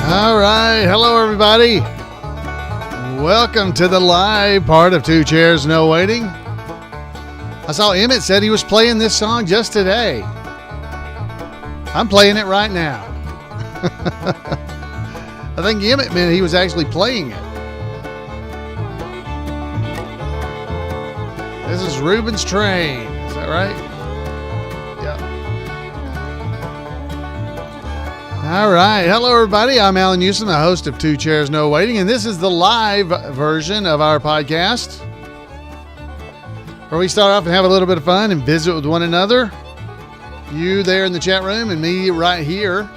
All right. Hello, everybody. Welcome to the live part of Two Chairs, No Waiting. I saw Emmett said he was playing this song just today. I'm playing it right now. I think Emmett meant he was actually playing it. This is Reuben's Train. Is that right? Yeah. All right. Hello, everybody. I'm Alan Houston, the host of Two Chairs, No Waiting, and this is the live version of our podcast, where we start off and have a little bit of fun and visit with one another. You there in the chat room and me right here.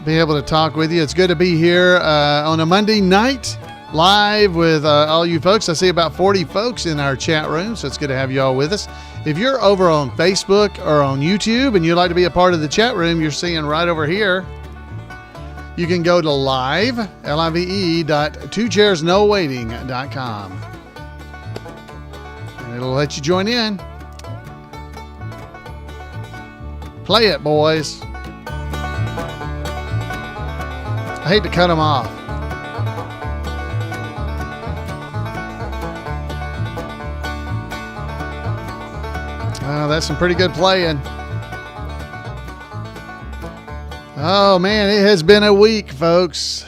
Be able to talk with you. It's good to be here on a Monday night live with all you folks. I see about 40 folks in our chat room, so it's good to have you all with us. If you're over on Facebook or on YouTube and you'd like to be a part of the chat room, you're seeing right over here. You can go to live.twochairsnowaiting.com. And it'll let you join in. Play it, boys. I hate to cut them off. That's some pretty good playing. Oh, man, it has been a week, folks.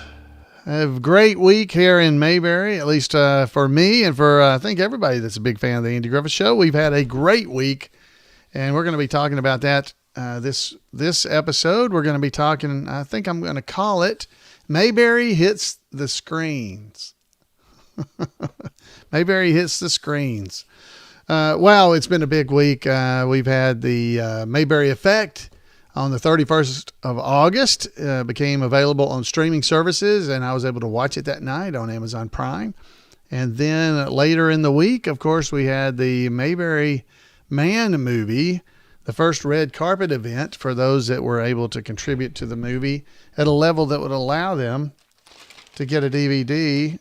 A great week here in Mayberry, at least for me and for, I think, everybody that's a big fan of the Andy Griffith Show. We've had a great week, and we're going to be talking about that this episode. We're going to be talking, I think I'm going to call it, Mayberry Hits the Screens. Mayberry Hits the Screens. Well, it's been a big week. We've had the Mayberry Effect on the 31st of August, became available on streaming services, and I was able to watch it that night on Amazon Prime. And then later in the week, of course, we had the Mayberry Man movie, the first red carpet event for those that were able to contribute to the movie at a level that would allow them to get a DVD.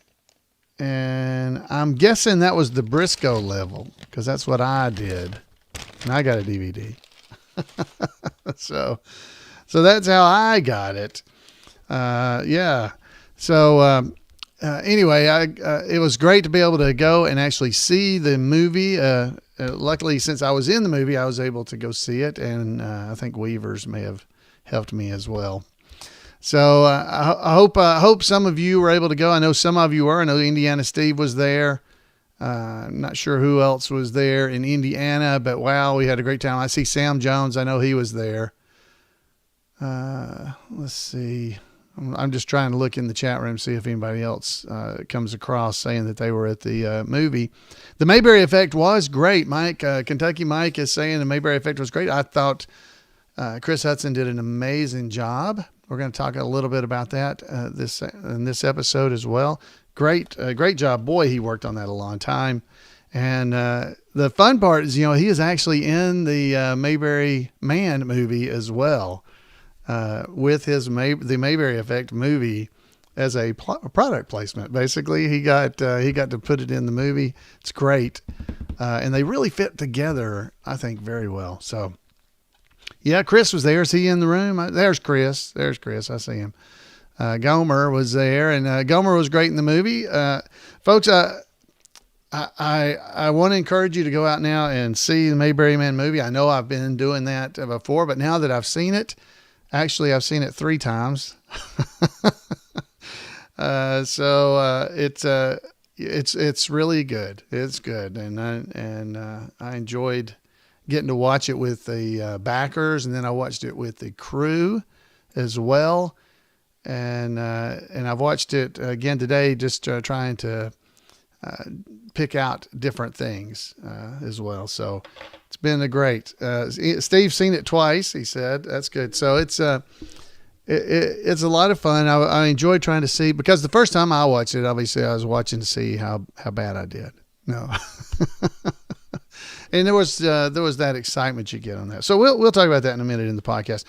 And I'm guessing that was the Briscoe level, because that's what I did. And I got a DVD. So that's how I got it. Yeah. So anyway, it was great to be able to go and actually see the movie. Luckily, since I was in the movie, I was able to go see it. And I think Weavers may have helped me as well. So I hope some of you were able to go. I know some of you were. I know Indiana Steve was there. I'm not sure who else was there in Indiana, but wow, we had a great time. I see Sam Jones. I know he was there. Let's see. I'm just trying to look in the chat room, see if anybody else comes across saying that they were at the movie. The Mayberry Effect was great. Mike, Kentucky Mike is saying the Mayberry Effect was great. I thought Chris Hudson did an amazing job. We're going to talk a little bit about that in this episode as well. Great job. Boy, he worked on that a long time. And the fun part is, he is actually in the Mayberry Man movie as well, with the Mayberry Effect movie as a product placement. Basically, he got to put it in the movie. It's great. And they really fit together, I think, very well. So, yeah, Chris was there. Is he in the room? There's Chris. I see him. Gomer was there, and Gomer was great in the movie. Folks, I want to encourage you to go out now and see the Mayberry Man movie. I know I've been doing that before, but now that I've seen it, actually I've seen it 3 times. So it's really good. It's good, and I enjoyed getting to watch it with the backers, and then I watched it with the crew as well. And I've watched it again today, just trying to pick out different things as well. So it's been a great. Steve's seen it twice. He said that's good. So it's a lot of fun. I enjoyed trying to see, because the first time I watched it, obviously I was watching to see how bad I did. No. And there was that excitement you get on that. So we'll talk about that in a minute in the podcast.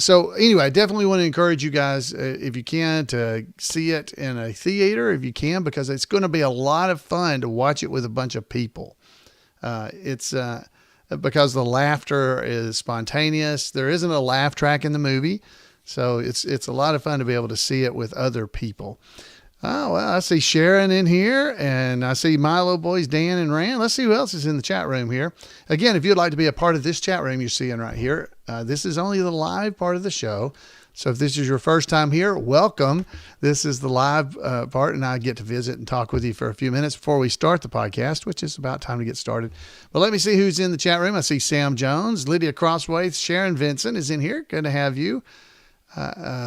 So anyway, I definitely want to encourage you guys, if you can, to see it in a theater if you can, because it's going to be a lot of fun to watch it with a bunch of people. It's because the laughter is spontaneous. There isn't a laugh track in the movie, so it's a lot of fun to be able to see it with other people. Oh, well, I see Sharon in here, and I see Milo Boys, Dan, and Rand. Let's see who else is in the chat room here. Again, if you'd like to be a part of this chat room you're seeing right here, this is only the live part of the show. So if this is your first time here, welcome. This is the live part, and I get to visit and talk with you for a few minutes before we start the podcast, which is about time to get started. But let me see who's in the chat room. I see Sam Jones, Lydia Crosswaith, Sharon Vincent is in here. Good to have you.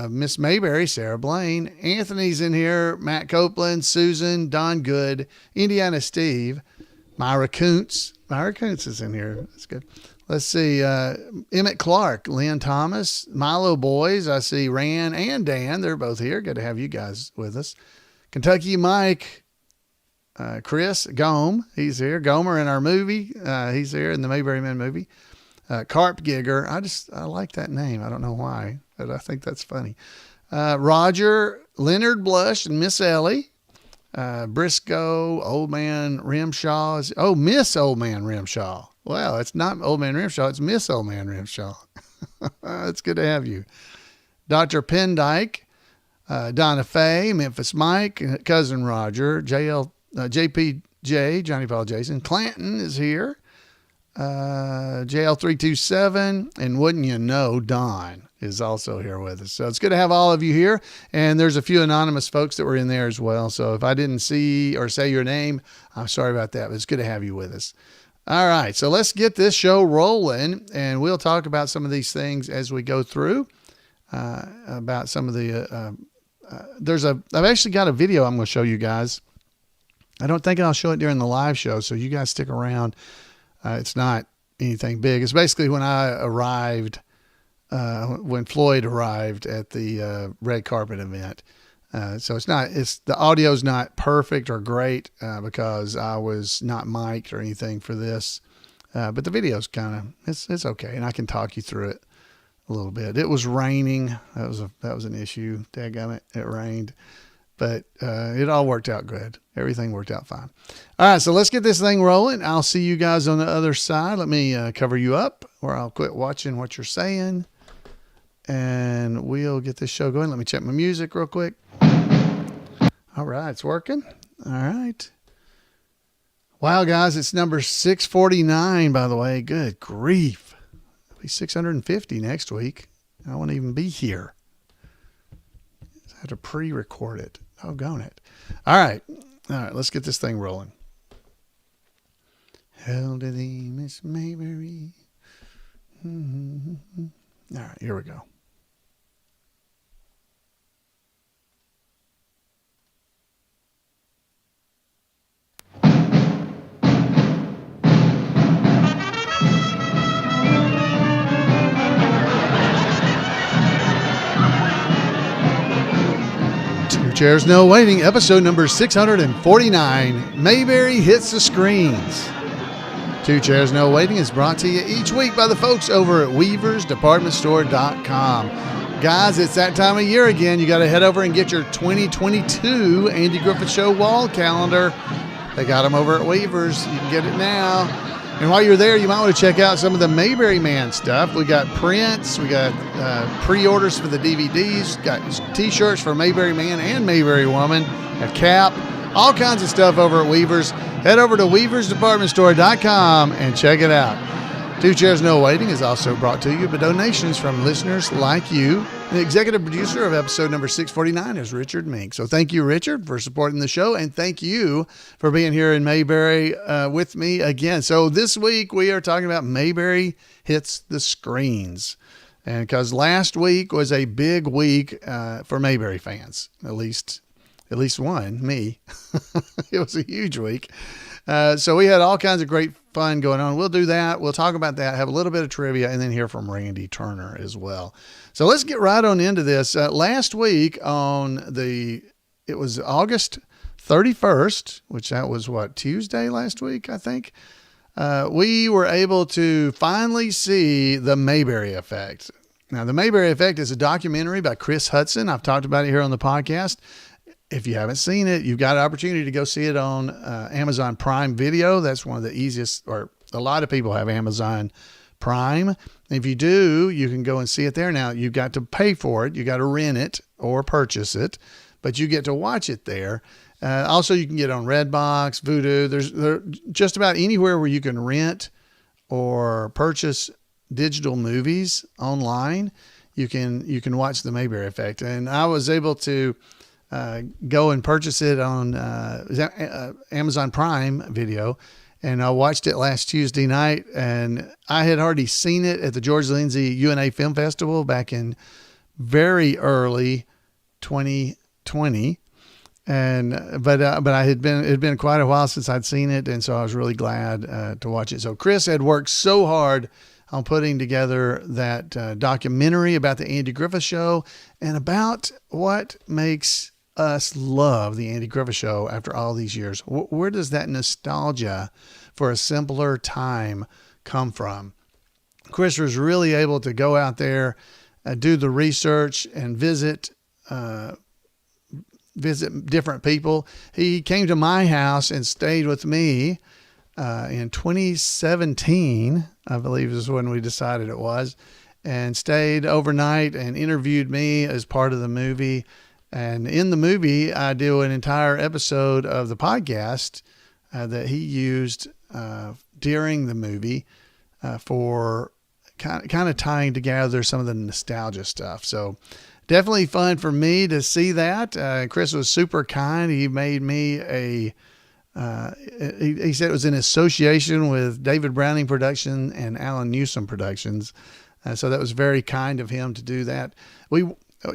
Miss Mayberry, Sarah Blaine, Anthony's in here, Matt Copeland, Susan, Don Good, Indiana Steve, Myra Kuntz. Myra Kuntz is in here. That's good. Let's see, Emmett Clark, Lynn Thomas, Milo Boys. I see Rand and Dan. They're both here. Good to have you guys with us. Kentucky Mike, Chris Gome. He's here. Gomer in our movie. He's here in the Mayberry Men movie. Carp Gigger. I like that name. I don't know why, but I think that's funny. Roger, Leonard Blush, and Miss Ellie. Briscoe, Old Man Rimshaw. Miss Old Man Rimshaw. Well, it's not Old Man Rimshaw. It's Miss Old Man Rimshaw. It's good to have you. Dr. Pendyke, Donna Faye, Memphis Mike, Cousin Roger, JPJ, Johnny Paul Jason. Clanton is here. JL327, and wouldn't you know, Don is also here with us. So it's good to have all of you here. And there's a few anonymous folks that were in there as well. So if I didn't see or say your name, I'm sorry about that, but it's good to have you with us. All right. So let's get this show rolling, and we'll talk about some of these things as we go through, about some of the, I've actually got a video I'm going to show you guys. I don't think I'll show it during the live show, so you guys stick around. It's not anything big. It's basically when I arrived, when Floyd arrived at the red carpet event. So the audio's not perfect or great because I was not mic'd or anything for this. But the video's it's okay. And I can talk you through it a little bit. It was raining. That was an issue. Dadgummit, it rained. But it all worked out good. Everything worked out fine. All right, so let's get this thing rolling. I'll see you guys on the other side. Let me cover you up, or I'll quit watching what you're saying, and we'll get this show going. Let me check my music real quick. All right, it's working. All right. Wow, guys, it's number 649, by the way. Good grief. It'll be 650 next week. I won't even be here. I had to pre-record it. Doggone it. All right, let's get this thing rolling. Hell to thee, Miss Mayberry. Mm-hmm. All right, here we go. Chairs No Waiting, episode number 649, Mayberry Hits the Screens. Two Chairs No Waiting is brought to you each week by the folks over at weaversdepartmentstore.com. Guys, it's that time of year again. You got to head over and get your 2022 Andy Griffith Show wall calendar. They got them over at Weavers. You can get it now. And while you're there, you might want to check out some of the Mayberry Man stuff. We got prints, we got pre-orders for the DVDs, got t-shirts for Mayberry Man and Mayberry Woman, a cap, all kinds of stuff over at Weavers. Head over to weaversdepartmentstore.com and check it out. Two Chairs No Waiting is also brought to you by donations from listeners like you. The executive producer of episode number 649 is Richard Mink. So thank you, Richard, for supporting the show, and thank you for being here in Mayberry with me again. So this week we are talking about Mayberry Hits the Screens. And because last week was a big week for Mayberry fans, at least one, me. It was a huge week. So we had all kinds of great fun going on. We'll do that. We'll talk about that, have a little bit of trivia, and then hear from Randy Turner as well. So let's get right on into this. Last week it was August 31st, which that was Tuesday last week, I think. We were able to finally see The Mayberry Effect. Now, The Mayberry Effect is a documentary by Chris Hudson. I've talked about it here on the podcast. If you haven't seen it, you've got an opportunity to go see it on Amazon Prime Video. That's one of the easiest, or A lot of people have Amazon Prime. If you do, you can go and see it there. Now, you've got to pay for it. You got to rent it or purchase it, but you get to watch it there. Also, you can get on Redbox, Vudu. There's just about anywhere where you can rent or purchase digital movies online. You can watch The Mayberry Effect. And I was able to go and purchase it on Amazon Prime Video. And I watched it last Tuesday night, and I had already seen it at the George Lindsay UNA Film Festival back in very early 2020. But it had been quite a while since I'd seen it. And so I was really glad to watch it. So Chris had worked so hard on putting together that documentary about the Andy Griffith Show and about what makes us love the Andy Griffith Show after all these years. Where does that nostalgia for a simpler time come from? Chris was really able to go out there, do the research, and visit different people. He came to my house and stayed with me in 2017, I believe is when we decided it was, and stayed overnight and interviewed me as part of the movie. And in the movie, I do an entire episode of the podcast that he used during the movie for kind of tying together some of the nostalgia stuff. So definitely fun for me to see that. Chris was super kind. He made me he said it was in association with David Browning Production and Alan Newsom Productions. So that was very kind of him to do that.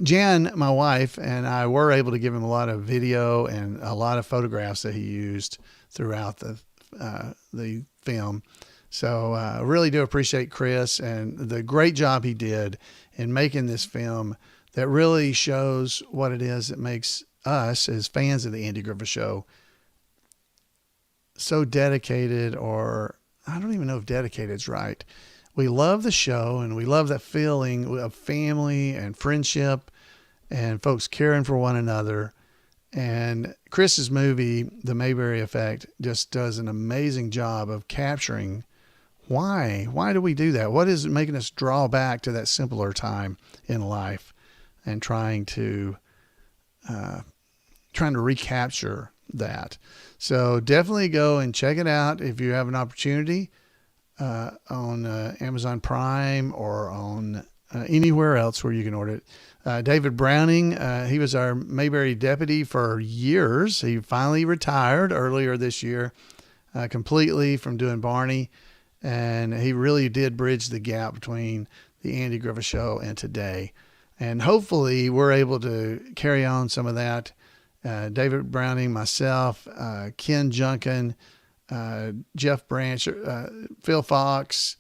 Jan, my wife, and I were able to give him a lot of video and a lot of photographs that he used throughout the film. So I really do appreciate Chris and the great job he did in making this film that really shows what it is that makes us as fans of the Andy Griffith Show so dedicated, or I don't even know if dedicated is right. We love the show and we love that feeling of family and friendship and folks caring for one another. And Chris's movie, The Mayberry Effect, just does an amazing job of capturing why do we do that? What is making us draw back to that simpler time in life and trying to recapture that. So definitely go and check it out if you have an opportunity. On Amazon Prime or on anywhere else where you can order it. David Browning, he was our Mayberry deputy for years. He finally retired earlier this year completely from doing Barney, and he really did bridge the gap between the Andy Griffith Show and today. And hopefully we're able to carry on some of that. David Browning, myself, Ken Junkin, Jeff Branch, Phil Fox,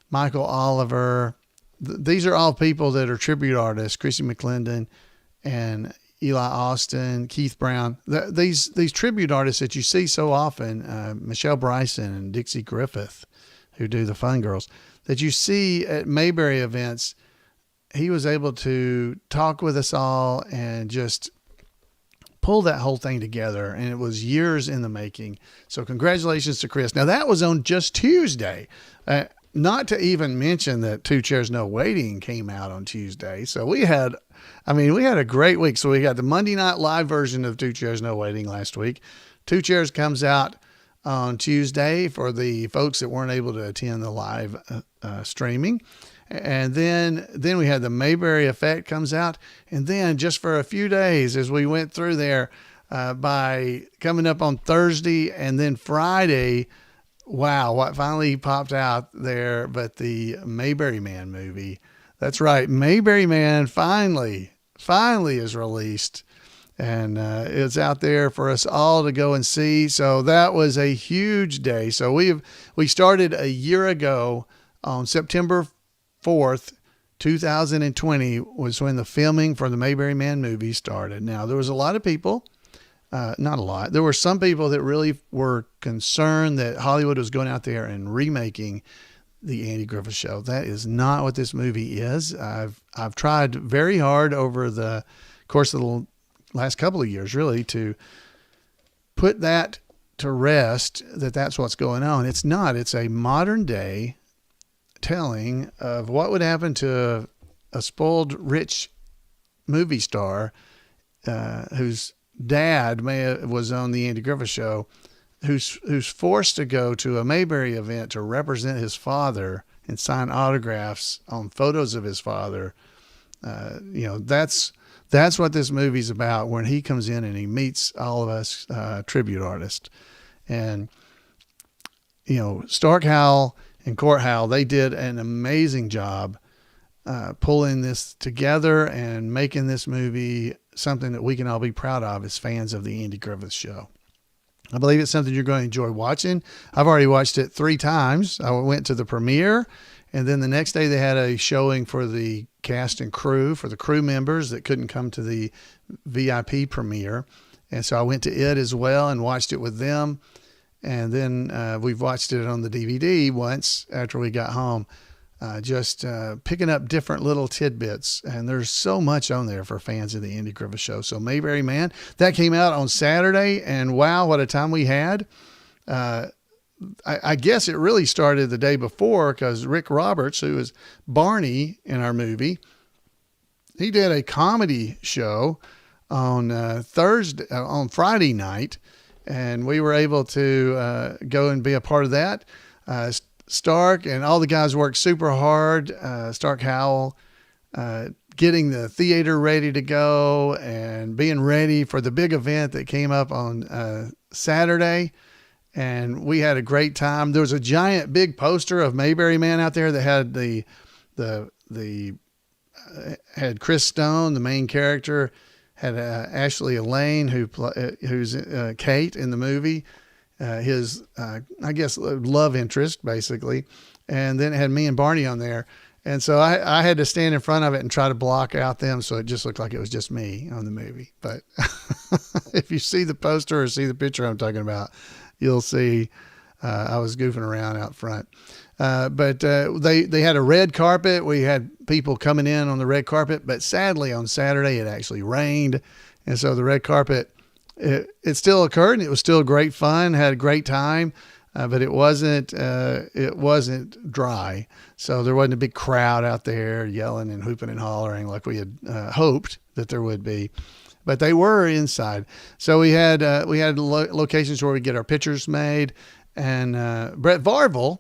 Michael Oliver. These are all people that are tribute artists. Chrissy McClendon and Eli Austin, Keith Brown. These tribute artists that you see so often, Michelle Bryson and Dixie Griffith, who do the Fun Girls, that you see at Mayberry events. He was able to talk with us all and just pull that whole thing together, and it was years in the making. So congratulations to Chris. Now that was on just Tuesday, not to even mention that Two Chairs No Waiting came out on Tuesday. So we had a great week. So we got the Monday night live version of Two Chairs No Waiting last week. Two Chairs comes out on Tuesday for the folks that weren't able to attend the live streaming. And then we had the Mayberry Effect comes out. And then just for a few days as we went through there, by coming up on Thursday and then Friday, wow, what finally popped out there but the Mayberry Man movie. That's right. Mayberry Man finally is released. And it's out there for us all to go and see. So that was a huge day. So we started a year ago on September 4th, 2020 was when the filming for the Mayberry Man movie started. Now, there was a lot of people, not a lot. There were some people that really were concerned that Hollywood was going out there and remaking the Andy Griffith Show. That is not what this movie is. I've tried very hard over the course of the last couple of years, really, to put that to rest that that's what's going on. It's not. It's a modern day telling of what would happen to a spoiled rich movie star whose dad was on the Andy Griffith Show, who's forced to go to a Mayberry event to represent his father and sign autographs on photos of his father. That's what this movie's about, when he comes in and he meets all of us tribute artists. And, Stark Howell and Court Howell, they did an amazing job pulling this together and making this movie something that we can all be proud of as fans of the Andy Griffith Show. I believe it's something you're going to enjoy watching. I've already watched it 3 times. I went to the premiere, and then the next day they had a showing for the cast and crew, for the crew members that couldn't come to the VIP premiere. And so I went to it as well and watched it with them. And then we've watched it on the DVD once after we got home, just picking up different little tidbits. And there's so much on there for fans of the Andy Griffith Show. So Mayberry Man, that came out on Saturday, and wow, what a time we had. I guess it really started the day before, because Rick Roberts, who is Barney in our movie, he did a comedy show on Friday night, and we were able to go and be a part of that. Stark and all the guys worked super hard. Stark Howell getting the theater ready to go and being ready for the big event that came up on Saturday. And we had a great time. There was a giant big poster of Mayberry Man out there that had had Chris Stone, the main character, had Ashley Elaine, who's Kate in the movie, his I guess love interest basically, and then it had me and Barney on there. And so I had to stand in front of it and try to block out them, so it just looked like it was just me on the movie. But if you see the poster or see the picture I'm talking about, you'll see I was goofing around out front. But they had a red carpet. We had people coming in on the red carpet, but sadly on Saturday it actually rained. And so the red carpet, it still occurred, and it was still great fun, had a great time, but it wasn't dry. So there wasn't a big crowd out there yelling and hooping and hollering like we had hoped that there would be. But they were inside. So we had locations where we get our pictures made. And Brett Varvel,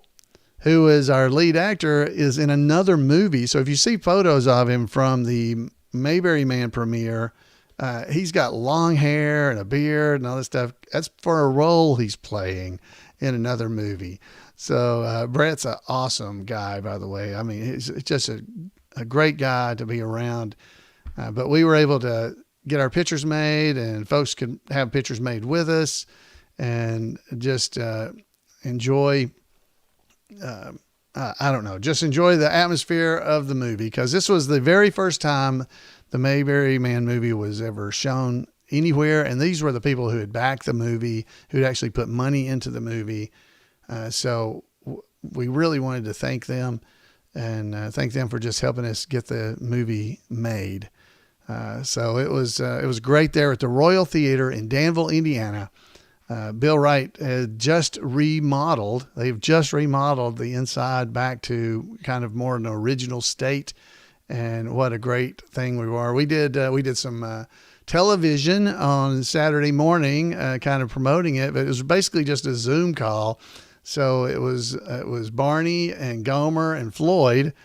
who is our lead actor, is in another movie. So if you see photos of him from the Mayberry Man premiere, he's got long hair and a beard and all this stuff. That's for a role he's playing in another movie. So Brett's an awesome guy, by the way. I mean, he's just a great guy to be around. But we were able to get our pictures made, and folks could have pictures made with us, and just enjoy, just enjoy the atmosphere of the movie, because this was the very first time the Mayberry Man movie was ever shown anywhere. And these were the people who had backed the movie, who'd actually put money into the movie. So we really wanted to thank them, and thank them for just helping us get the movie made. So it was great there at the Royal Theater in Danville, Indiana. Bill Wright had just remodeled. They've just remodeled the inside back to kind of more an original state. And what a great thing we were. We did some television on Saturday morning, kind of promoting it, but it was basically just a Zoom call. So it was Barney and Gomer and Floyd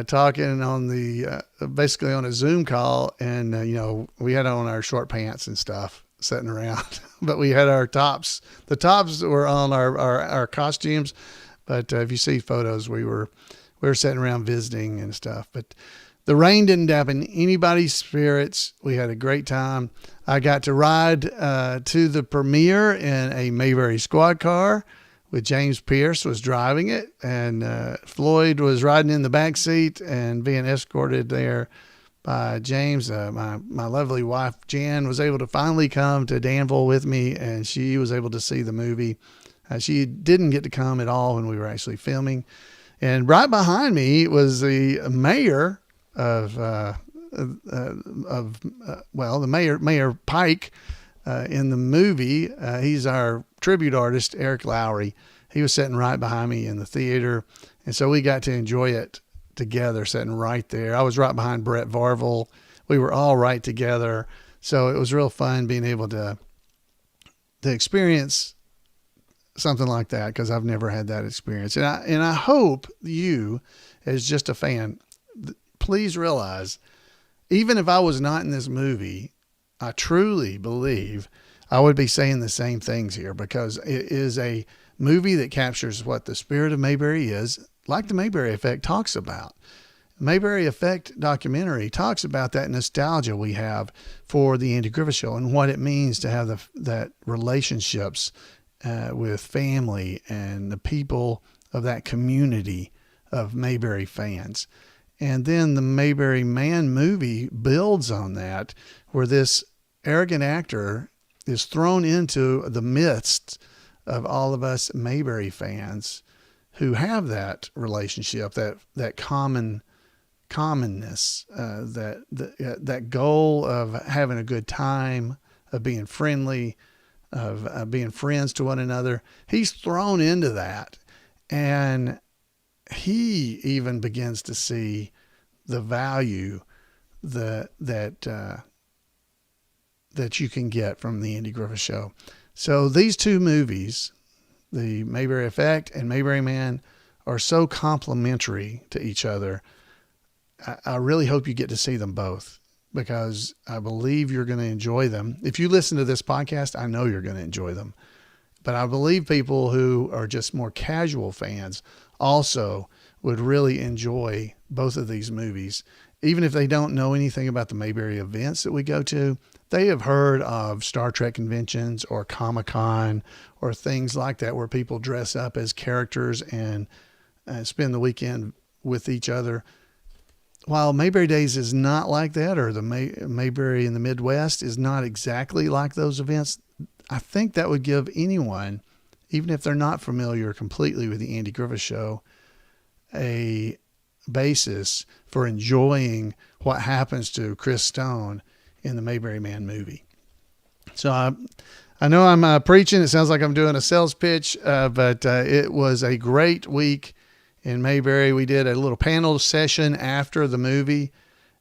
talking on basically on a Zoom call, and we had on our short pants and stuff sitting around, but we had our tops. The tops were on our costumes, but if you see photos, we were sitting around visiting and stuff. But the rain didn't dampen anybody's spirits. We had a great time. I got to ride to the premiere in a Mayberry squad car with James Pierce was driving it, and Floyd was riding in the back seat and being escorted there by James. My lovely wife Jan was able to finally come to Danville with me, and she was able to see the movie. She didn't get to come at all when we were actually filming. And right behind me was the mayor of Mayor Pike, in the movie, he's our tribute artist, Eric Lowry. He was sitting right behind me in the theater. And so we got to enjoy it together, sitting right there. I was right behind Brett Varvel. We were all right together. So it was real fun being able to experience something like that, because I've never had that experience. And I hope you, as just a fan, please realize, even if I was not in this movie, I truly believe I would be saying the same things here, because it is a movie that captures what the spirit of Mayberry is, like the Mayberry Effect talks about. Mayberry Effect documentary talks about that nostalgia we have for the Andy Griffith Show and what it means to have that relationships with family and the people of that community of Mayberry fans. And then the Mayberry Man movie builds on that, where this arrogant actor is thrown into the midst of all of us Mayberry fans who have that relationship, that commonness, that goal of having a good time, of being friendly, of being friends to one another. He's thrown into that, and he even begins to see the value that you can get from the Andy Griffith Show. So these two movies, the Mayberry Effect and Mayberry Man, are so complementary to each other. I really hope you get to see them both, because I believe you're going to enjoy them. If you listen to this podcast, I know you're going to enjoy them. But I believe people who are just more casual fans also would really enjoy both of these movies. Even if they don't know anything about the Mayberry events that we go to, they have heard of Star Trek conventions or Comic-Con or things like that, where people dress up as characters and spend the weekend with each other. While Mayberry Days is not like that, or the Mayberry in the Midwest is not exactly like those events, I think that would give anyone, even if they're not familiar completely with the Andy Griffith Show, a basis for enjoying what happens to Chris Stone in the Mayberry Man movie. So I know I'm preaching. It sounds like I'm doing a sales pitch, but it was a great week in Mayberry. We did a little panel session after the movie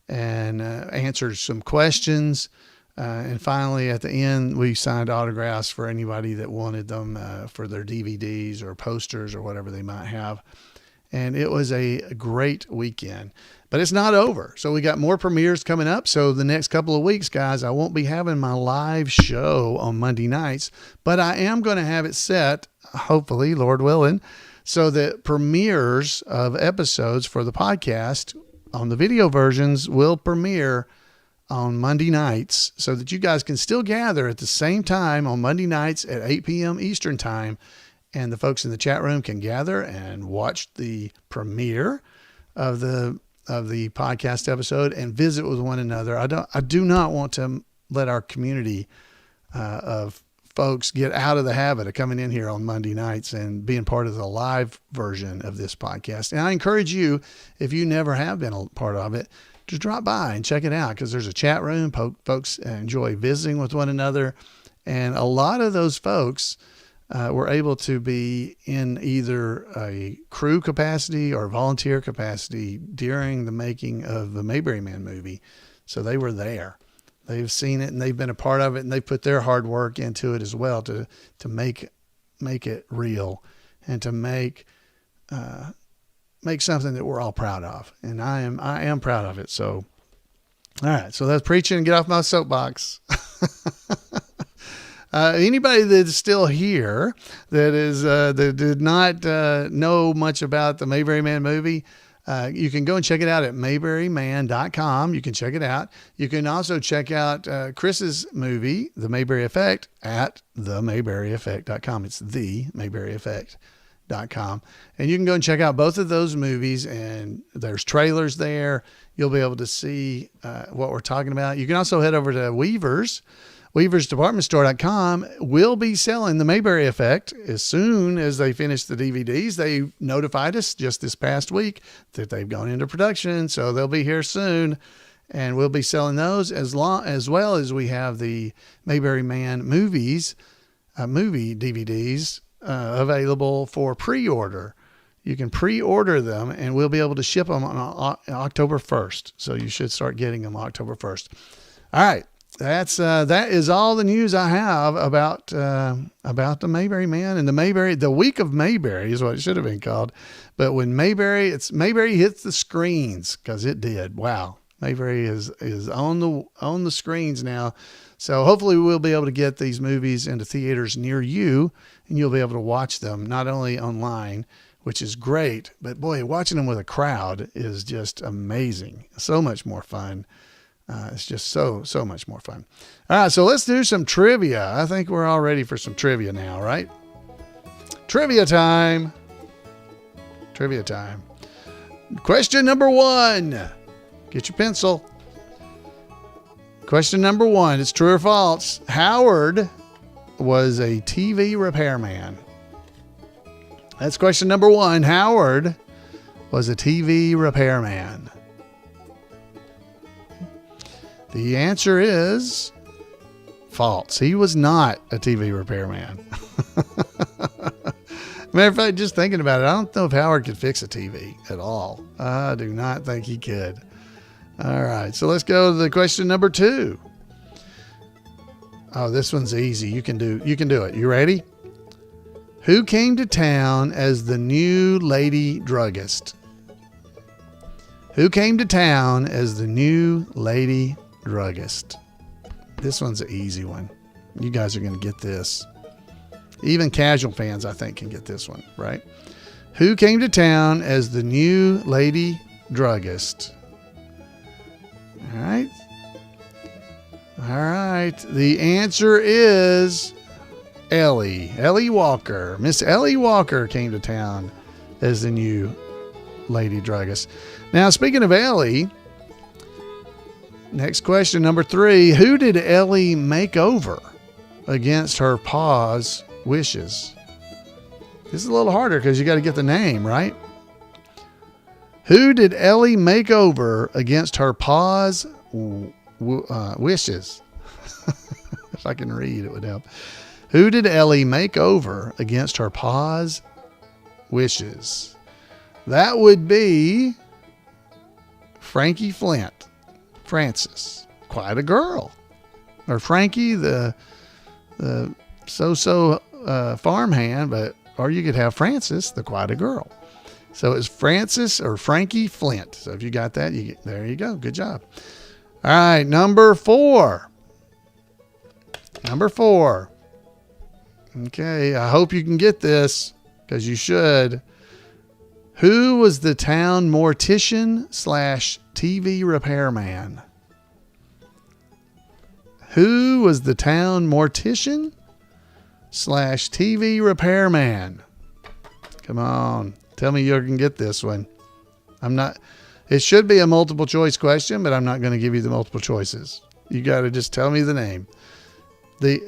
and answered some questions. And finally, at the end, we signed autographs for anybody that wanted them for their DVDs or posters or whatever they might have. And it was a great weekend. But it's not over. So we got more premieres coming up. So the next couple of weeks, guys, I won't be having my live show on Monday nights, but I am going to have it set, hopefully, Lord willing, so that premieres of episodes for the podcast on the video versions will premiere on Monday nights, so that you guys can still gather at the same time on Monday nights at 8 p.m. Eastern time. And the folks in the chat room can gather and watch the premiere of the podcast episode and visit with one another. I do not want to let our community of folks get out of the habit of coming in here on Monday nights and being part of the live version of this podcast. And I encourage you, if you never have been a part of it, to drop by and check it out, because there's a chat room. Folks enjoy visiting with one another. And a lot of those folks were able to be in either a crew capacity or volunteer capacity during the making of the Mayberry Man movie. So they were there. They've seen it and they've been a part of it, and they put their hard work into it as well to make it real and to make something that we're all proud of. And I am proud of it. So, all right. So that's preaching and get off my soapbox. Anybody that's still here that did not know much about the Mayberry Man movie, you can go and check it out at mayberryman.com. You can check it out. You can also check out Chris's movie, The Mayberry Effect, at themayberryeffect.com. It's themayberryeffect.com. And you can go and check out both of those movies, and there's trailers there. You'll be able to see what we're talking about. You can also head over to weaversdepartmentstore.com will be selling the Mayberry Effect as soon as they finish the DVDs. They notified us just this past week that they've gone into production, so they'll be here soon. And we'll be selling those as well as we have the Mayberry Man movie DVDs available for pre-order. You can pre-order them, and we'll be able to ship them on October 1st. So you should start getting them October 1st. All right. That is all the news I have about the Mayberry Man and the week of Mayberry is what it should have been called. But when Mayberry hits the screens, because it did. Wow. Mayberry is on the screens now. So hopefully we'll be able to get these movies into theaters near you, and you'll be able to watch them not only online, which is great, but boy, watching them with a crowd is just amazing. So much more fun. It's just so much more fun. All right, so let's do some trivia. I think we're all ready for some trivia now, right? Trivia time. Trivia time. Question number 1. Get your pencil. Question number 1. It's true or false. Howard was a TV repairman. That's question number 1. Howard was a TV repairman. The answer is false. He was not a TV repairman. Matter of fact, just thinking about it, I don't know if Howard could fix a TV at all. I do not think he could. All right, so let's go to the question number 2. Oh, this one's easy. You can do it. You ready? Who came to town as the new lady druggist? Who came to town as the new lady druggist? This one's an easy one. You guys are going to get this. Even casual fans, I think, can get this one, right? Who came to town as the new lady druggist? All right. All right. The answer is Ellie Walker. Miss Ellie Walker came to town as the new lady druggist. Now, speaking of Ellie, next question, number 3. Who did Ellie make over against her pa's wishes? This is a little harder because you got to get the name, right? Who did Ellie make over against her pa's wishes? If I can read, it would help. Who did Ellie make over against her pa's wishes? That would be Frankie Flint. Frances. Quite a girl. Or Frankie, the so-so farmhand, or you could have Frances, the quite a girl. So it's Frances or Frankie Flint. So if you got that, there you go. Good job. All right, number 4. Number 4. Okay, I hope you can get this because you should. Who was the town mortician / TV repairman? Who was the town mortician / TV repairman? Come on. Tell me you can get this one. It should be a multiple choice question, but I'm not going to give you the multiple choices. You got to just tell me the name.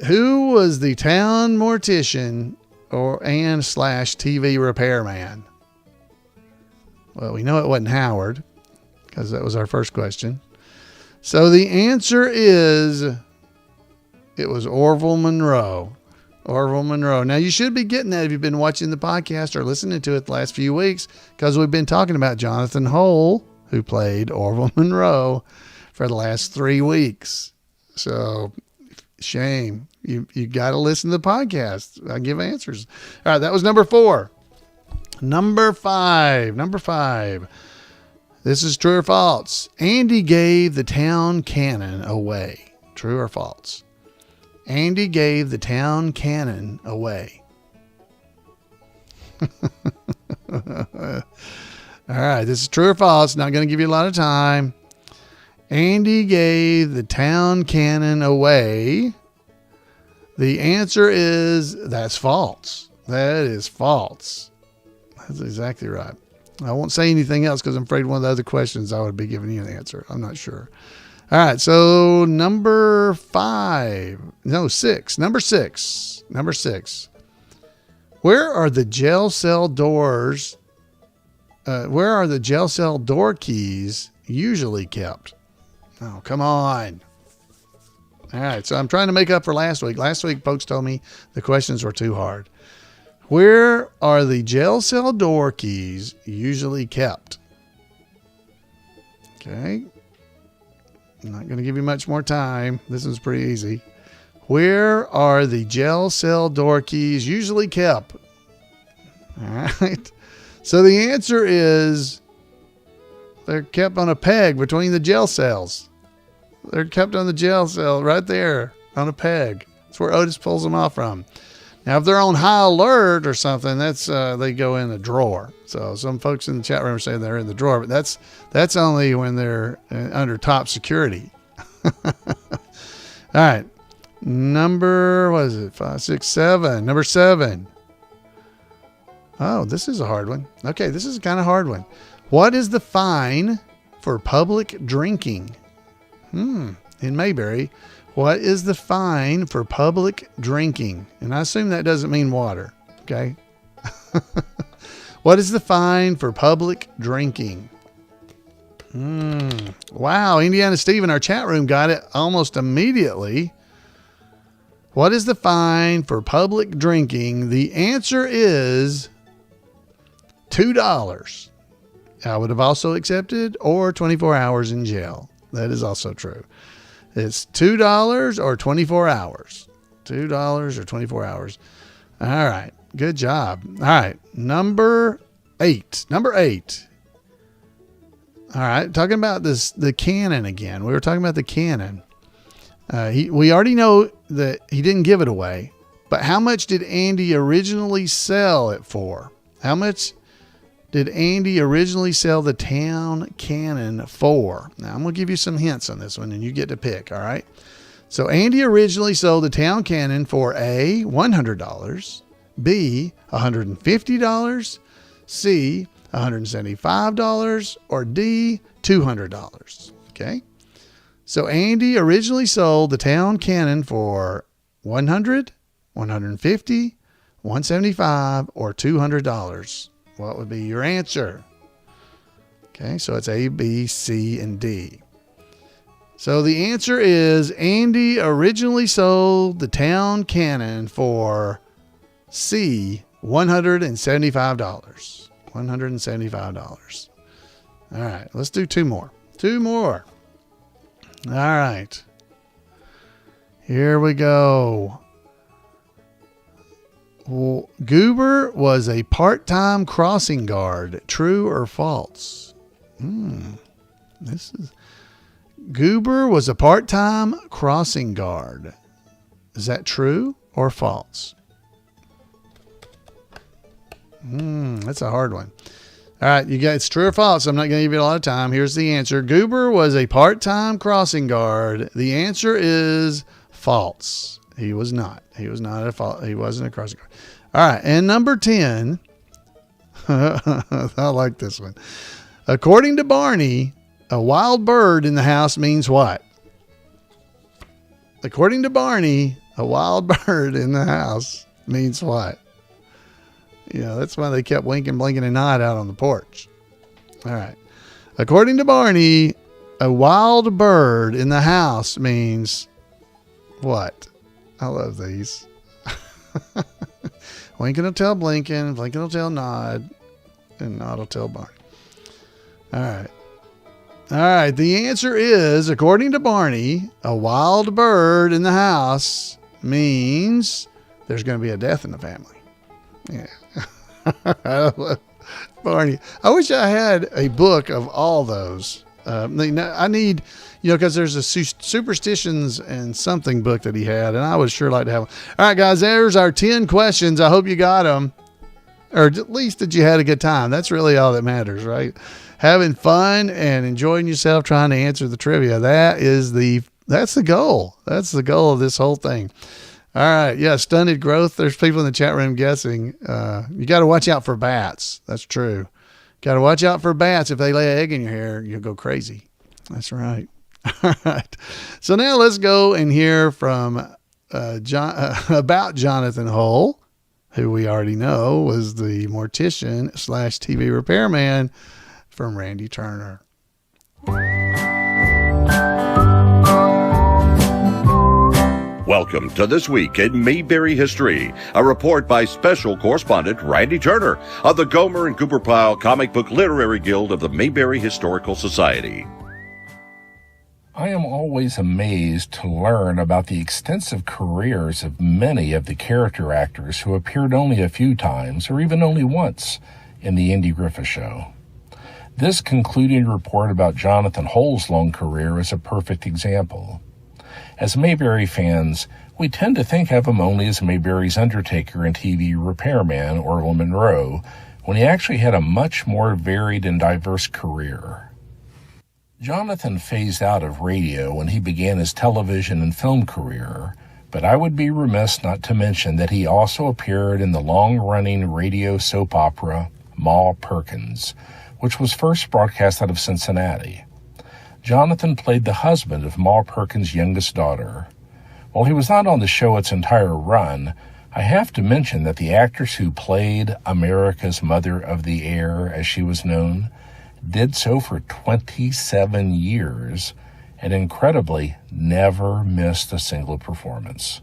Who was the town mortician / TV repairman? Well, we know it wasn't Howard because that was our first question. So the answer is it was Orville Monroe. Orville Monroe. Now, you should be getting that if you've been watching the podcast or listening to it the last few weeks because we've been talking about Jonathan Hole, who played Orville Monroe for the last 3 weeks. So, shame. You got to listen to the podcast. I give answers. All right, that was number 4. Number 5. This is true or false. Andy gave the town cannon away. True or false? Andy gave the town cannon away. All right, this is true or false. Not going to give you a lot of time. Andy gave the town cannon away. The answer is that's false. That is false. That's exactly right. I won't say anything else because I'm afraid one of the other questions I would be giving you an answer. I'm not sure. All right, so number 6. Number 6. Where are the jail cell doors? Where are the jail cell door keys usually kept? Oh, come on. All right, so I'm trying to make up for last week. Last week, folks told me the questions were too hard. Where are the jail cell door keys usually kept? Okay. I'm not going to give you much more time. This is pretty easy. Where are the jail cell door keys usually kept? All right. So the answer is they're kept on a peg between the jail cells. They're kept on the jail cell right there on a peg. That's where Otis pulls them off from. Now, if they're on high alert or something, that's they go in a drawer. So some folks in the chat room are saying they're in the drawer, but that's only when they're under top security. All right. Number, what is it? 5, 6, 7. Number 7. Oh, this is a hard one. Okay, this is a kind of hard one. What is the fine for public drinking? In Mayberry, what is the fine for public drinking? And I assume that doesn't mean water. Okay. What is the fine for public drinking? Wow. Indiana Steve in our chat room got it almost immediately. What is the fine for public drinking? The answer is $2. I would have also accepted or 24 hours in jail. That is also true. It's $2 or 24 hours. $2 or 24 hours. All right. Good job. All right. Number 8. Number 8. All right. Talking about the cannon again. We were talking about the cannon. We already know that he didn't give it away, but how much did Andy originally sell it for? How much did Andy originally sell the town cannon for? Now, I'm going to give you some hints on this one, and you get to pick, all right? So Andy originally sold the town cannon for A, $100, B, $150, C, $175, or D, $200, okay? So Andy originally sold the town cannon for $100, $150, $175, or $200. What would be your answer? Okay, so it's A, B, C, and D. So the answer is Andy originally sold the town cannon for C, $175. $175. All right, let's do 2 more. 2 more. All right. Here we go. Well, Goober was a part-time crossing guard. True or false? Goober was a part-time crossing guard. Is that true or false? That's a hard one. All right, you got it's true or false. I'm not going to give you a lot of time. Here's the answer. Goober was a part-time crossing guard. The answer is false. He was not. He was not he wasn't a crossing guard. All right, and number 10. I like this one. According to Barney, a wild bird in the house means what? According to Barney, a wild bird in the house means what? That's why they kept winking, blinking, and nod out on the porch. All right. According to Barney, a wild bird in the house means what? I love these. Winking will tell blinking, blinking will tell nod, and nod will tell Barney. All right. All right. The answer is, according to Barney, a wild bird in the house means there's going to be a death in the family. Yeah. Barney. I wish I had a book of all those. I need, because there's a superstitions and something book that he had, and I would sure like to have one. All right, guys, there's our 10 questions. I hope you got them, or at least that you had a good time. That's really all that matters, right? Having fun and enjoying yourself trying to answer the trivia. That's the goal. That's the goal of this whole thing. All right. Yeah. Stunted growth. There's people in the chat room guessing. You got to watch out for bats. That's true. Got to watch out for bats. If they lay an egg in your hair, you'll go crazy. That's right. All right. So now let's go and hear from about Jonathan Hull, who we already know was the mortician / TV repairman from Randy Turner. Welcome to This Week in Mayberry History, a report by Special Correspondent Randy Turner of the Gomer and Cooper Pyle Comic Book Literary Guild of the Mayberry Historical Society. I am always amazed to learn about the extensive careers of many of the character actors who appeared only a few times, or even only once, in the Andy Griffith Show. This concluding report about Jonathan Hull's long career is a perfect example. As Mayberry fans, we tend to think of him only as Mayberry's undertaker and TV repairman, Orville Monroe, when he actually had a much more varied and diverse career. Jonathan phased out of radio when he began his television and film career, but I would be remiss not to mention that he also appeared in the long-running radio soap opera Ma Perkins, which was first broadcast out of Cincinnati. Jonathan played the husband of Ma Perkins' youngest daughter. While he was not on the show its entire run, I have to mention that the actress who played America's Mother of the Air, as she was known, did so for 27 years and incredibly never missed a single performance.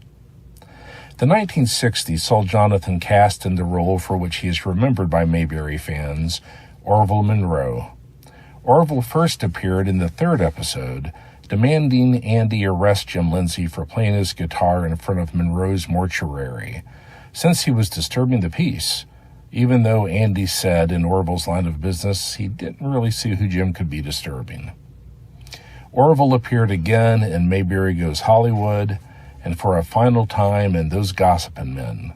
The 1960s saw Jonathan cast in the role for which he is remembered by Mayberry fans, Orville Monroe. Orville first appeared in the third episode, demanding Andy arrest Jim Lindsay for playing his guitar in front of Monroe's mortuary, since he was disturbing the peace, even though Andy said in Orville's line of business he didn't really see who Jim could be disturbing. Orville appeared again in Mayberry Goes Hollywood, and for a final time in Those Gossipin' Men.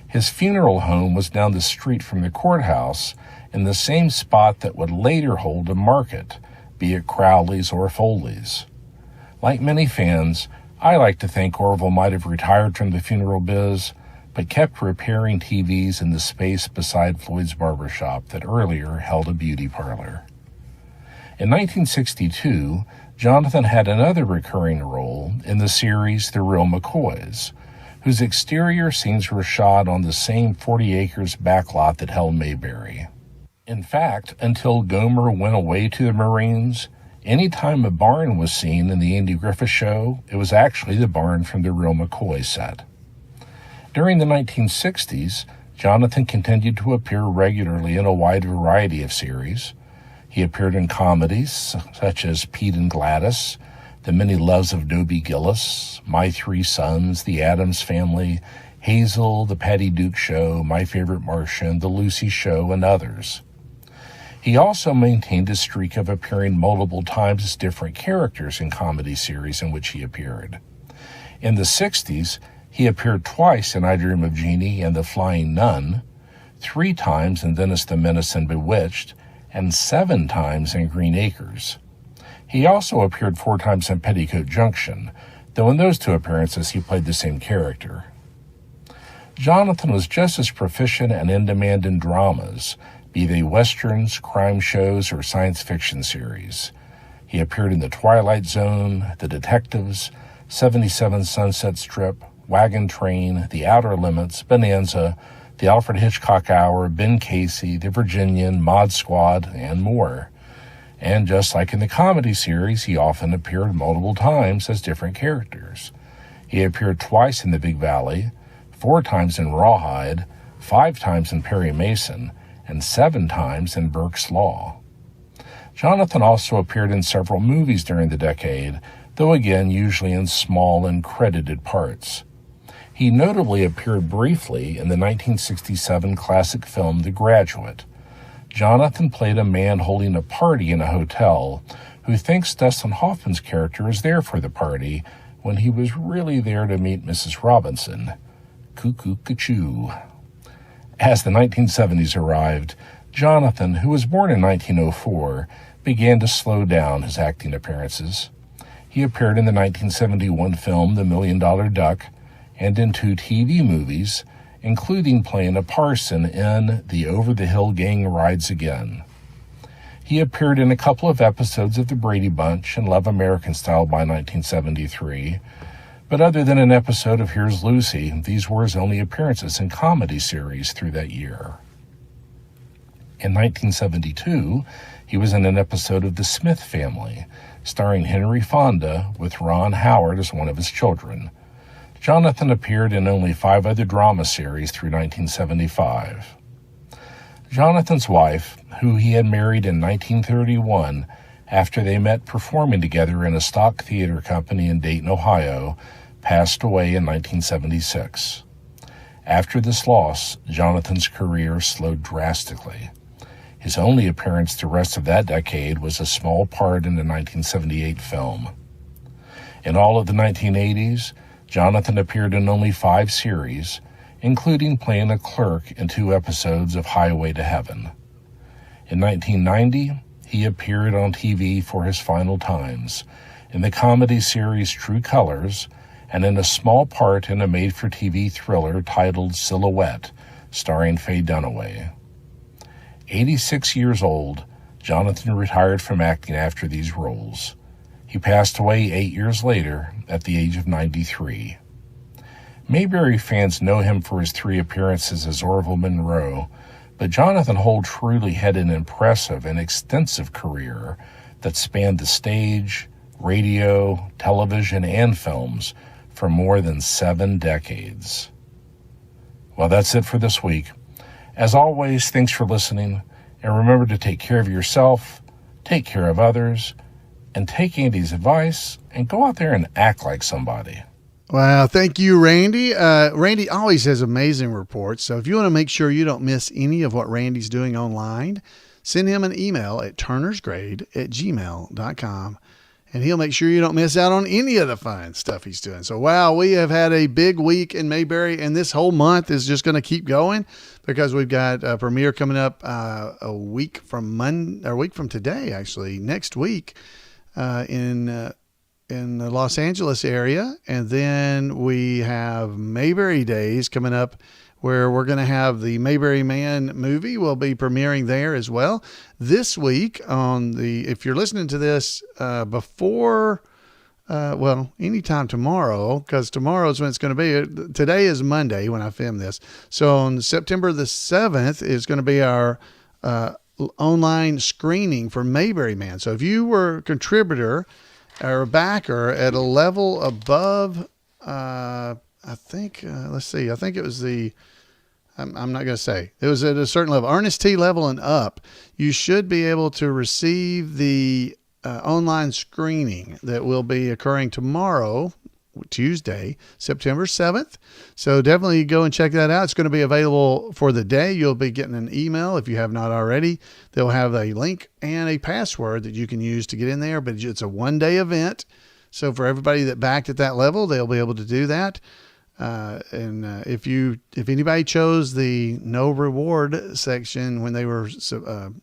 His funeral home was down the street from the courthouse, in the same spot that would later hold a market, be it Crowley's or Foley's. Like many fans, I like to think Orville might have retired from the funeral biz, but kept repairing TVs in the space beside Floyd's barbershop that earlier held a beauty parlor. In 1962, Jonathan had another recurring role in the series The Real McCoys, whose exterior scenes were shot on the same 40 acres backlot that held Mayberry. In fact, until Gomer went away to the Marines, any time a barn was seen in the Andy Griffith Show, it was actually the barn from The Real McCoy set. During the 1960s, Jonathan continued to appear regularly in a wide variety of series. He appeared in comedies such as Pete and Gladys, The Many Loves of Dobie Gillis, My Three Sons, The Addams Family, Hazel, The Patty Duke Show, My Favorite Martian, The Lucy Show, and others. He also maintained a streak of appearing multiple times as different characters in comedy series in which he appeared. In the 60s, he appeared twice in I Dream of Jeannie and The Flying Nun, 3 times in Dennis the Menace and Bewitched, and 7 times in Green Acres. He also appeared 4 times in Petticoat Junction, though in those 2 appearances he played the same character. Jonathan was just as proficient and in demand in dramas, be they westerns, crime shows, or science fiction series. He appeared in The Twilight Zone, The Detectives, 77 Sunset Strip, Wagon Train, The Outer Limits, Bonanza, The Alfred Hitchcock Hour, Ben Casey, The Virginian, Mod Squad, and more. And just like in the comedy series, he often appeared multiple times as different characters. He appeared twice in The Big Valley, 4 times in Rawhide, 5 times in Perry Mason, and 7 times in Burke's Law. Jonathan also appeared in several movies during the decade, though again usually in small and credited parts. He notably appeared briefly in the 1967 classic film The Graduate. Jonathan played a man holding a party in a hotel who thinks Dustin Hoffman's character is there for the party when he was really there to meet Mrs. Robinson. Cuckoo-ca-choo. As the 1970s arrived, Jonathan, who was born in 1904, began to slow down his acting appearances. He appeared in the 1971 film The $1 Million Duck and in 2 TV movies, including playing a parson in The Over the Hill Gang Rides Again. He appeared in a couple of episodes of The Brady Bunch and Love American Style by 1973, but other than an episode of Here's Lucy, these were his only appearances in comedy series through that year. In 1972, he was in an episode of The Smith Family, starring Henry Fonda with Ron Howard as one of his children. Jonathan appeared in only 5 other drama series through 1975. Jonathan's wife, who he had married in 1931 after they met performing together in a stock theater company in Dayton, Ohio, passed away in 1976. After this loss, Jonathan's career slowed drastically. His only appearance the rest of that decade was a small part in the 1978 film. In all of the 1980s, Jonathan appeared in only 5 series, including playing a clerk in 2 episodes of Highway to Heaven. In 1990, he appeared on TV for his final times, in the comedy series True Colors, and in a small part in a made-for-TV thriller titled Silhouette, starring Faye Dunaway. 86 years old, Jonathan retired from acting after these roles. He passed away 8 years later at the age of 93. Mayberry fans know him for his 3 appearances as Orville Monroe, but Jonathan Holt truly had an impressive and extensive career that spanned the stage, radio, television, and films for more than 7 decades. Well, that's it for this week. As always, thanks for listening, and remember to take care of yourself, take care of others, and take Andy's advice and go out there and act like somebody. Wow, thank you, Randy. Randy always has amazing reports, so if you want to make sure you don't miss any of what Randy's doing online, send him an email at turnersgrade@gmail.com, and he'll make sure you don't miss out on any of the fun stuff he's doing. So, wow, we have had a big week in Mayberry, and this whole month is just going to keep going because we've got a premiere coming up a week from today, actually, next week in the Los Angeles area. And then we have Mayberry Days coming up, where we're going to have the Mayberry Man movie will be premiering there as well this week if you're listening to this before, anytime tomorrow, because tomorrow's when it's going to be. Today is Monday when I film this. So on September the 7th is going to be our online screening for Mayberry Man. So if you were a contributor or a backer at a level above, I think it was I'm not going to say. It was at a certain level, Ernest T level and up, you should be able to receive the online screening that will be occurring tomorrow, Tuesday, September 7th. So definitely go and check that out. It's going to be available for the day. You'll be getting an email if you have not already. They'll have a link and a password that you can use to get in there, but it's a 1-day event. So for everybody that backed at that level, they'll be able to do that. If anybody chose the no reward section when they were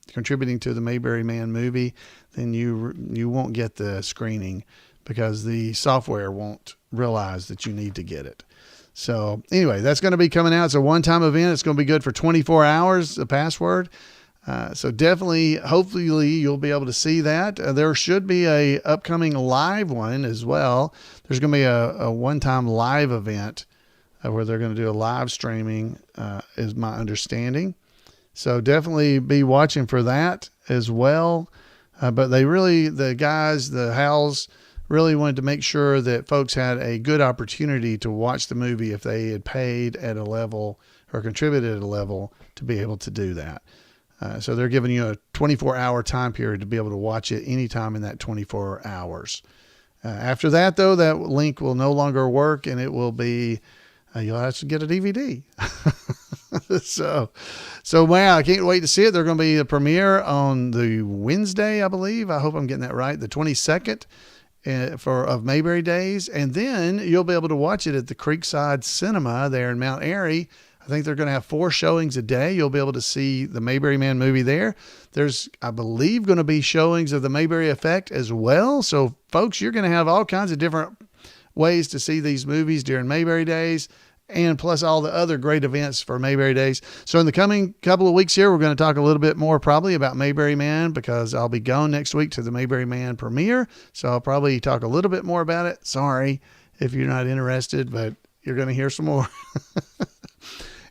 contributing to the Mayberry Man movie, then you won't get the screening because the software won't realize that you need to get it. So anyway, that's going to be coming out. It's a one-time event. It's going to be good for 24 hours, the password. So definitely, hopefully you'll be able to see that. There should be a upcoming live one as well. There's going to be a one-time live event where they're going to do a live streaming, is my understanding. So definitely be watching for that as well. But the Howells really wanted to make sure that folks had a good opportunity to watch the movie if they had paid at a level or contributed at a level to be able to do that. So they're giving you a 24-hour time period to be able to watch it anytime in that 24 hours. After that, though, that link will no longer work, and it will be you'll have to get a DVD. So wow, I can't wait to see it. They're going to be a premiere on the Wednesday, I believe. I hope I'm getting that right, the 22nd of Mayberry Days, and then you'll be able to watch it at the Creekside Cinema there in Mount Airy. I think they're going to have 4 showings a day. You'll be able to see the Mayberry Man movie there. There's, I believe, going to be showings of the Mayberry Effect as well. So, folks, you're going to have all kinds of different ways to see these movies during Mayberry Days, and plus all the other great events for Mayberry Days. So in the coming couple of weeks here, we're going to talk a little bit more probably about Mayberry Man, because I'll be going next week to the Mayberry Man premiere. So I'll probably talk a little bit more about it. Sorry if you're not interested, but you're going to hear some more.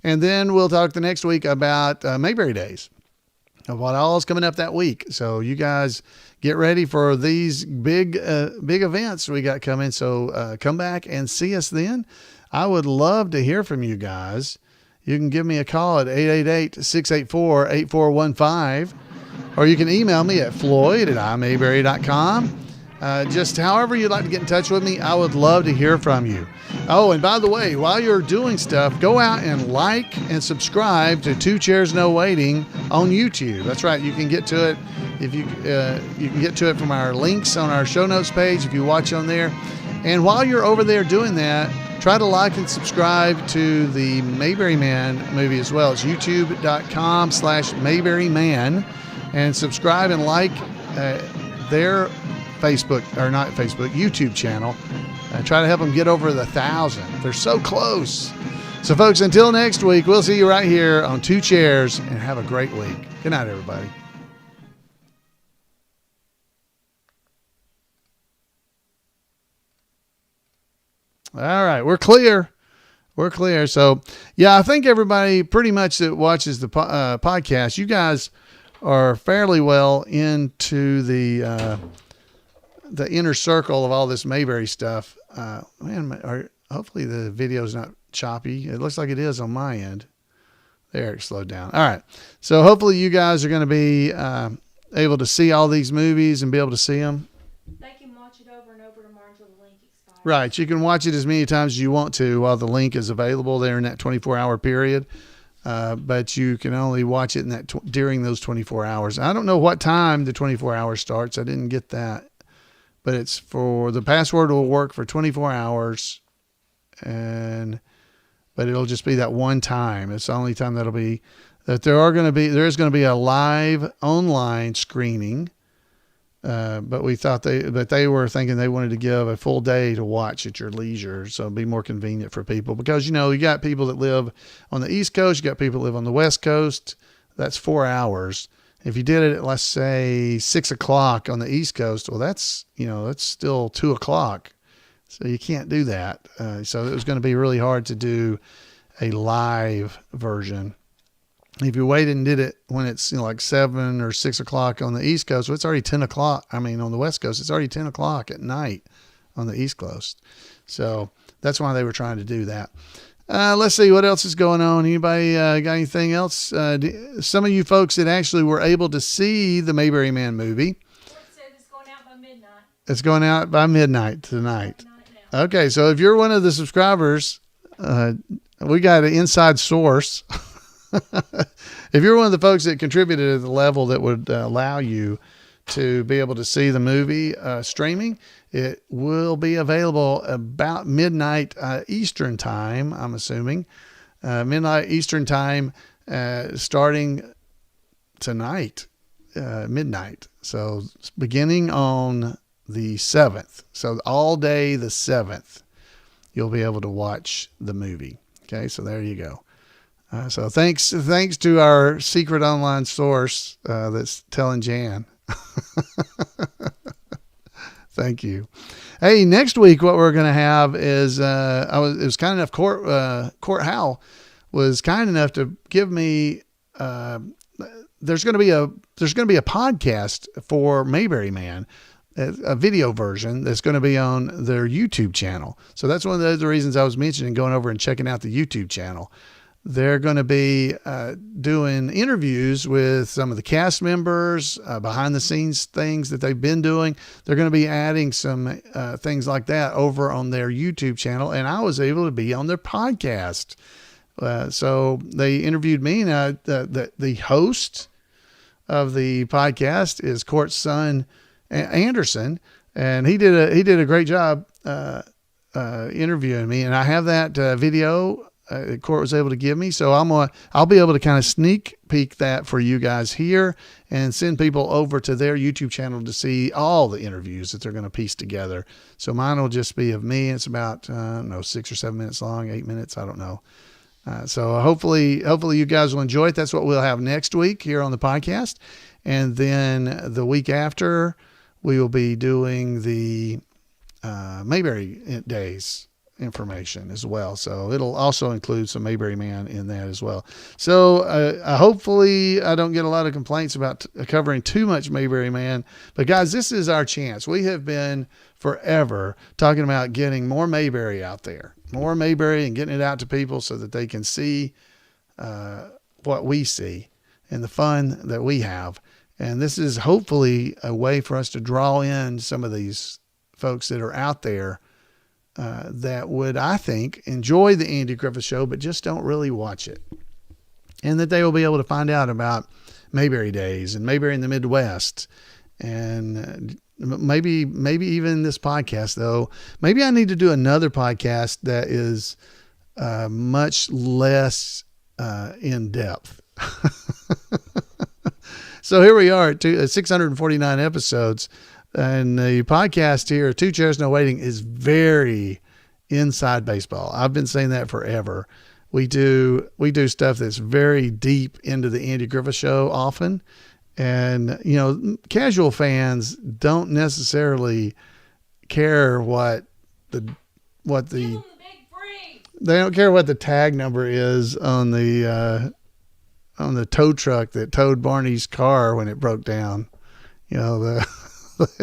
And then we'll talk the next week about Mayberry Days, of what all is coming up that week. So you guys get ready for these big events we got coming. So come back and see us then. I would love to hear from you guys. You can give me a call at 888-684-8415, or you can email me at floyd@imayberry.com. Just however you'd like to get in touch with me, I would love to hear from you. Oh, and by the way, while you're doing stuff, go out and like and subscribe to Two Chairs No Waiting on YouTube. That's right. You can get to it if you can get to it from our links on our show notes page if you watch on there. And while you're over there doing that, try to like and subscribe to the Mayberry Man movie as well. It's youtube.com/MayberryMan, and subscribe and like their YouTube channel. Try to help them get over the 1,000. They're so close. So folks, until next week, we'll see you right here on Two Chairs, and have a great week. Good night, everybody. All right, we're clear. We're clear. So, yeah, I think everybody pretty much that watches the podcast, you guys are fairly well into the inner circle of all this Mayberry stuff. Hopefully the video's not choppy. It looks like it is on my end. There, it slowed down. All right. So hopefully you guys are going to be able to see all these movies and be able to see them. They can watch it over and over tomorrow until the link expires. Right. You can watch it as many times as you want to while the link is available there in that 24-hour period. But you can only watch it in that during those 24 hours. I don't know what time the 24 hours starts. I didn't get that. But it's for the password will work for 24 hours, but it'll just be that one time. It's the only time there is going to be a live online screening. But we thought they were thinking they wanted to give a full day to watch at your leisure. So it'd be more convenient for people because, you got people that live on the East Coast, you got people that live on the West Coast. That's 4 hours. If you did it at, let's say, 6 o'clock on the East Coast, well, that's still 2 o'clock. So you can't do that. So it was going to be really hard to do a live version. If you waited and did it when it's like 7 or 6 o'clock on the East Coast, well, it's already 10 o'clock. I mean, on the West Coast, it's already 10 o'clock at night on the East Coast. So that's why they were trying to do that. Let's see what else is going on. Anybody got anything else? Some of you folks that actually were able to see the Mayberry Man movie. It's going out by midnight. It's going out by midnight tonight. Okay, so if you're one of the subscribers, we got an inside source. If you're one of the folks that contributed at the level that would allow you to be able to see the movie streaming, it will be available about midnight Eastern time, I'm assuming. Midnight Eastern time starting tonight, midnight. So beginning on the 7th. So all day the 7th, you'll be able to watch the movie. Okay, so there you go. So thanks to our secret online source that's telling Jan. Thank you. Hey, next week what we're going to have is it was kind enough Court Howell was kind enough to give me there's going to be a podcast for Mayberry Man, a video version that's going to be on their YouTube channel. So that's one of the reasons I was mentioning going over and checking out the YouTube channel. They're going to be doing interviews with some of the cast members, behind the scenes things that they've been doing. They're going to be adding some things like that over on their YouTube channel. And I was able to be on their podcast. So they interviewed me. And the host of the podcast is Court's son, Anderson. And he did a great job interviewing me. And I have that video Court was able to give me. So I'll be able to kind of sneak peek that for you guys here and send people over to their YouTube channel to see all the interviews that they're going to piece together. So mine will just be of me. It's about, 6 or 7 minutes long, 8 minutes. I don't know. So hopefully you guys will enjoy it. That's what we'll have next week here on the podcast. And then the week after we will be doing the Mayberry Days information as well. So it'll also include some Mayberry Man in that as well. So hopefully I don't get a lot of complaints about covering too much Mayberry Man. But guys, this is our chance. We have been forever talking about getting more Mayberry out there, more Mayberry, and getting it out to people so that they can see what we see and the fun that we have. And this is hopefully a way for us to draw in some of these folks that are out there that would, I think, enjoy the Andy Griffith Show, but just don't really watch it. And that they will be able to find out about Mayberry Days and Mayberry in the Midwest. And maybe even this podcast, though. Maybe I need to do another podcast that is much less in depth. So here we are at 649 episodes. And the podcast here, Two Chairs No Waiting, is very inside baseball. I've been saying that forever. We do stuff that's very deep into the Andy Griffith Show often. And, you know, casual fans don't necessarily care what the they don't care what the tag number is on the tow truck that towed Barney's car when it broke down. You know,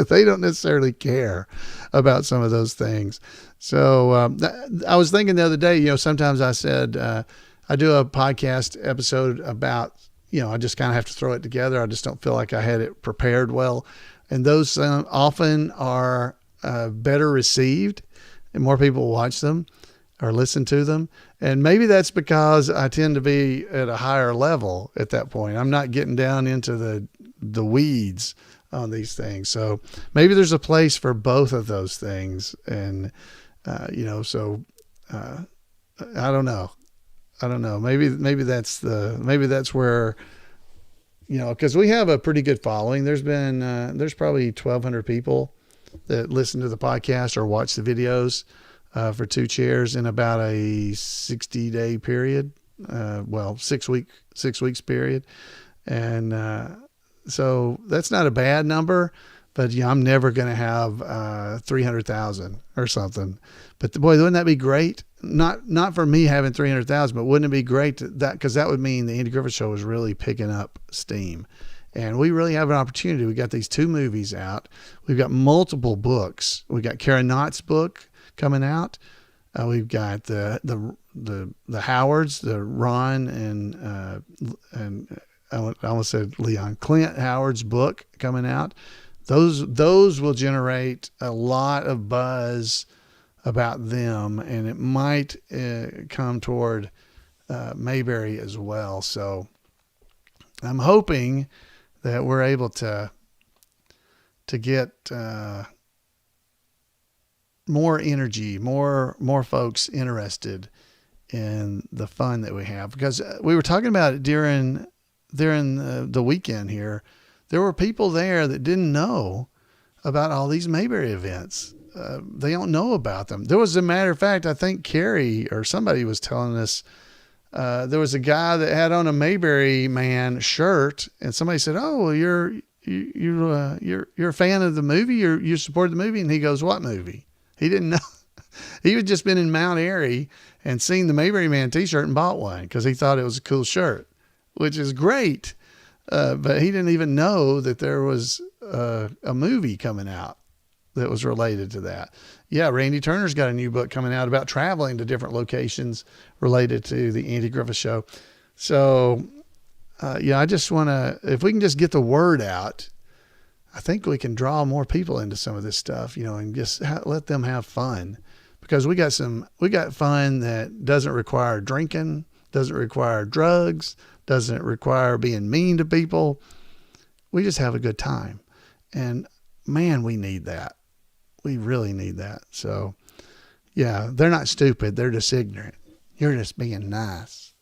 they don't necessarily care about some of those things. So I was thinking the other day, you know, sometimes I said I do a podcast episode about, you know, I just kind of have to throw it together. I just don't feel like I had it prepared well. And those often are better received and more people watch them or listen to them. And maybe that's because I tend to be at a higher level at that point. I'm not getting down into the weeds on these things. So maybe there's a place for both of those things. And, you know, so I don't know. Maybe that's where, you know, cause we have a pretty good following. There's probably 1,200 people that listen to the podcast or watch the videos, for Two Chairs in about a 60-day period. 6 weeks period. And, so that's not a bad number, but yeah, I'm never going to have 300,000 or something. But boy, wouldn't that be great? Not for me having 300,000, but wouldn't it be great because that would mean the Andy Griffith Show is really picking up steam. And we really have an opportunity. We got these 2 movies out. We've got multiple books. We got Karen Knott's book coming out. We've got the Howards, the Ron and I almost said Leon Clint Howard's book coming out. Those will generate a lot of buzz about them, and it might come toward Mayberry as well. So I'm hoping that we're able to get more energy, more folks interested in the fun that we have, because we were talking about it during the weekend here. There were people there that didn't know about all these Mayberry events. They don't know about them. There was, a matter of fact, I think Carrie or somebody was telling us, there was a guy that had on a Mayberry Man shirt, and somebody said, "Oh, well, you're a fan of the movie, you support the movie?" And he goes, "What movie?" He didn't know. He had just been in Mount Airy and seen the Mayberry Man t-shirt and bought one because he thought it was a cool shirt, which is great. But he didn't even know that there was a movie coming out that was related to that. Yeah, Randy Turner's got a new book coming out about traveling to different locations related to the Andy Griffith Show. So, I just want to, if we can just get the word out, I think we can draw more people into some of this stuff, and just let them have fun, because we got fun that doesn't require drinking, doesn't require drugs, doesn't require being mean to people. We just have a good time. And man, we need that. We really need that. So yeah, they're not stupid. They're just ignorant. You're just being nice.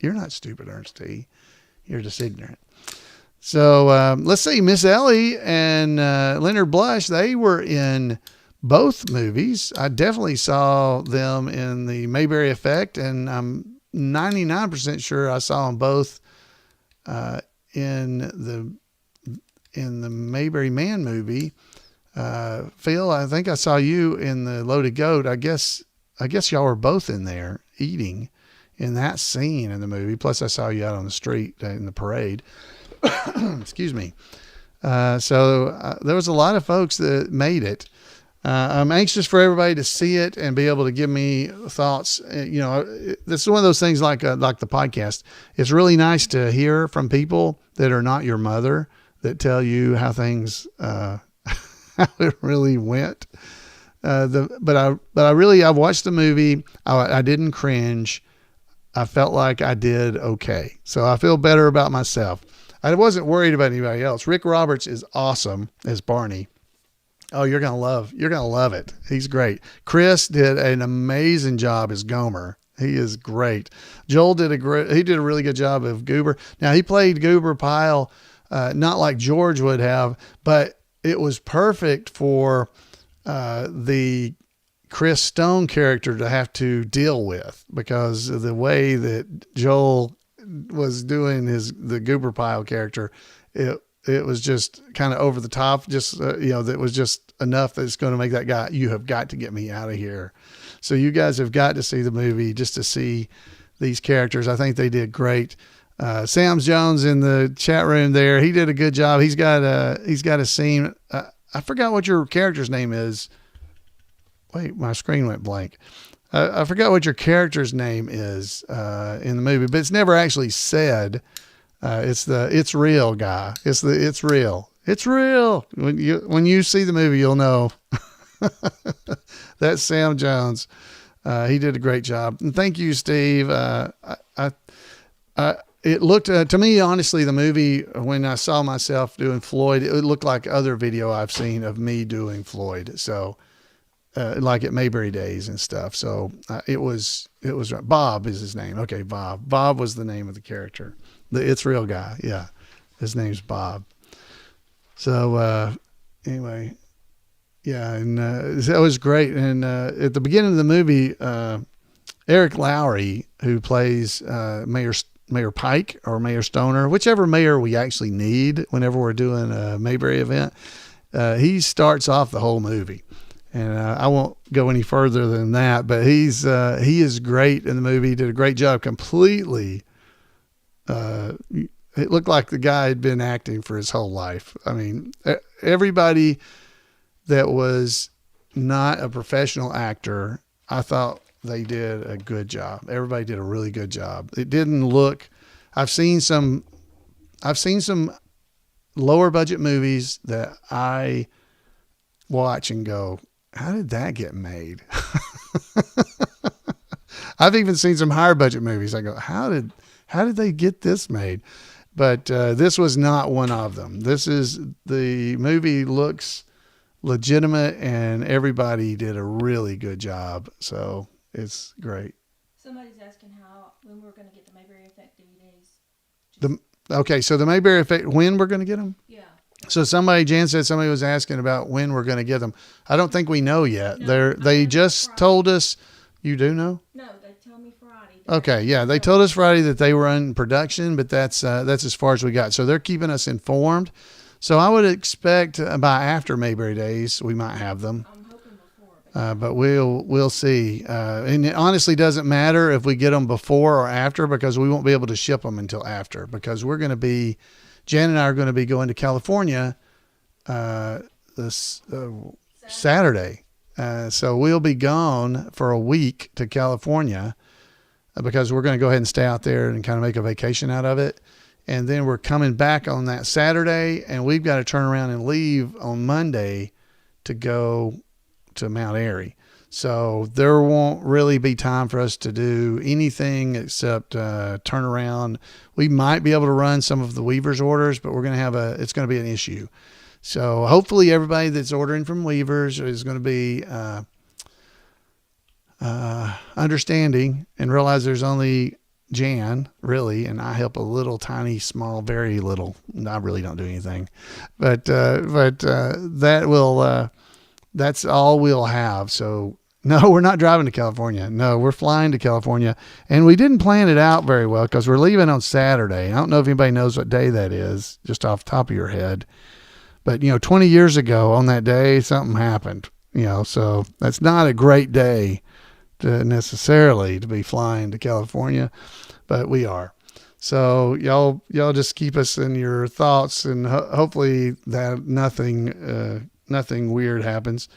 You're not stupid, Ernst T. You're just ignorant. So let's see, Miss Ellie and Leonard Blush, they were in both movies. I definitely saw them in the Mayberry Effect, and I'm 99% sure I saw them both in the Mayberry Man movie. Phil, I think I saw you in the Loaded Goat. I guess y'all were both in there eating in that scene in the movie. Plus, I saw you out on the street in the parade. Excuse me. So there was a lot of folks that made it. I'm anxious for everybody to see it and be able to give me thoughts. This is one of those things like the podcast. It's really nice to hear from people that are not your mother that tell you how things, how it really went. But I've watched the movie. I didn't cringe. I felt like I did okay. So I feel better about myself. I wasn't worried about anybody else. Rick Roberts is awesome as Barney. Oh, you're going to love it. He's great. Chris did an amazing job as Gomer. He is great. Joel did a really good job of Goober. Now he played Goober Pyle, not like George would have, but it was perfect for the Chris Stone character to have to deal with, because of the way that Joel was doing the Goober Pyle character. It was just kind of over the top, that was just enough that it's going to make that guy, you have got to get me out of here. So you guys have got to see the movie just to see these characters. I think they did great. Sam Jones in the chat room there, he did a good job. He's got a scene. I forgot what your character's name is. Wait, my screen went blank. I forgot what your character's name is in the movie, but it's never actually said. It's real guy. It's real. It's real. When you see the movie, you'll know. That's Sam Jones. He did a great job. And thank you, Steve. It looked to me, honestly, the movie, when I saw myself doing Floyd, it looked like other video I've seen of me doing Floyd. So, like at Mayberry Days and stuff. So it was Bob is his name. Okay. Bob was the name of the character. It's real guy. Yeah. His name's Bob. So, anyway, yeah. And, that was great. And, at the beginning of the movie, Eric Lowry, who plays, Mayor Pike or Mayor Stoner, whichever mayor we actually need whenever we're doing a Mayberry event, he starts off the whole movie. And I won't go any further than that, but he is great in the movie. He did a great job completely. It looked like the guy had been acting for his whole life. I mean, everybody that was not a professional actor, I thought they did a good job. Everybody did a really good job. It didn't look, I've seen some lower budget movies that I watch and go, how did that get made? I've even seen some higher budget movies. I go, how did they get this made? But this was not one of them. The movie looks legitimate and everybody did a really good job. So it's great. Somebody's asking when we're going to get the Mayberry Effect DVDs. So the Mayberry Effect, when we're going to get them? Yeah. So Jan said somebody was asking about when we're going to get them. I don't think we know yet. No, they just Friday. told us. You do know? No, they tell me Friday. Okay. Yeah. They told us Friday that they were in production, but that's as far as we got. So they're keeping us informed. So I would expect by after Mayberry Days, we might have them. I'm hoping before. But we'll see. And it honestly doesn't matter if we get them before or after, because we won't be able to ship them until after, because Jan and I are going to be going to California this Saturday. So we'll be gone for a week to California because we're going to go ahead and stay out there and kind of make a vacation out of it. And then we're coming back on that Saturday, and we've got to turn around and leave on Monday to go to Mount Airy. So there won't really be time for us to do anything except turn around. We might be able to run some of the Weaver's orders, but it's going to be an issue. So hopefully everybody that's ordering from Weaver's is going to be understanding and realize there's only Jan, really, and I help a little tiny, small, very little. I really don't do anything, but that's all we'll have. So no, we're not driving to California. No, we're flying to California, and we didn't plan it out very well because we're leaving on Saturday. I don't know if anybody knows what day that is, just off the top of your head, But, 20 years ago on that day, something happened, so that's not a great day to necessarily to be flying to California, but we are. So y'all just keep us in your thoughts, and hopefully that nothing weird happens.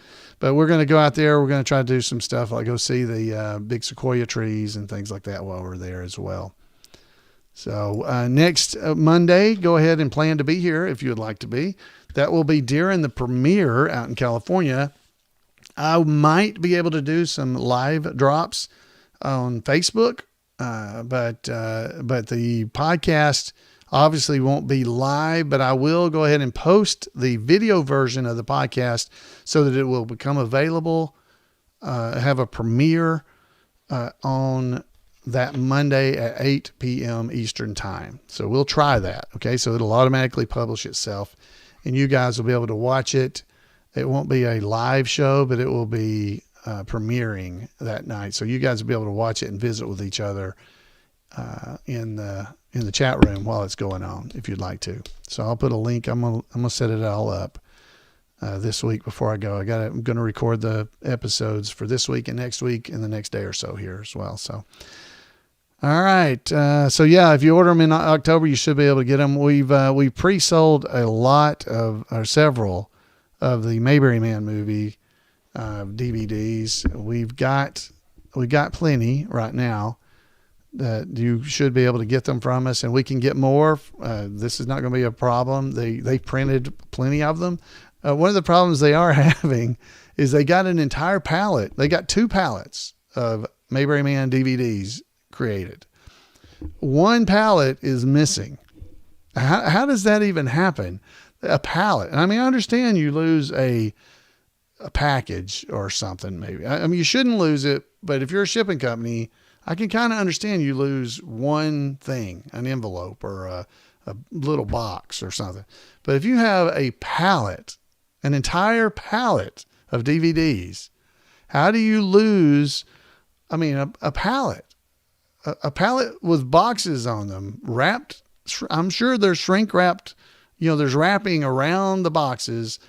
But we're going to go out there. We're going to try to do some stuff like go see the big sequoia trees and things like that while we're there as well. So next Monday, go ahead and plan to be here if you would like to be. That will be during the premiere out in California. I might be able to do some live drops on Facebook, but the podcast obviously won't be live, but I will go ahead and post the video version of the podcast so that it will become available, have a premiere on that Monday at 8 p.m. Eastern time. So we'll try that. Okay. So it'll automatically publish itself and you guys will be able to watch it. It won't be a live show, but it will be premiering that night. So you guys will be able to watch it and visit with each other in the chat room while it's going on, if you'd like to. So I'll put a link. I'm gonna set it all up this week before I go. I'm gonna record the episodes for this week and next week and the next day or so here as well. So, all right. So yeah, if you order them in October, you should be able to get them. We pre-sold a lot or several of the Mayberry Man movie DVDs. We got plenty right now that you should be able to get them from us, and we can get more. This is not going to be a problem. They printed plenty of them. One of the problems they are having is they got an entire pallet. They got 2 pallets of Mayberry Man DVDs created. One pallet is missing. How does that even happen? A pallet. I mean, I understand you lose a package or something, maybe. I mean, you shouldn't lose it, but if you're a shipping company, I can kind of understand you lose one thing, an envelope or a little box or something. But if you have a pallet, an entire pallet of DVDs, how do you lose, a pallet? A pallet with boxes on them, wrapped. I'm sure they're shrink wrapped. There's wrapping around the boxes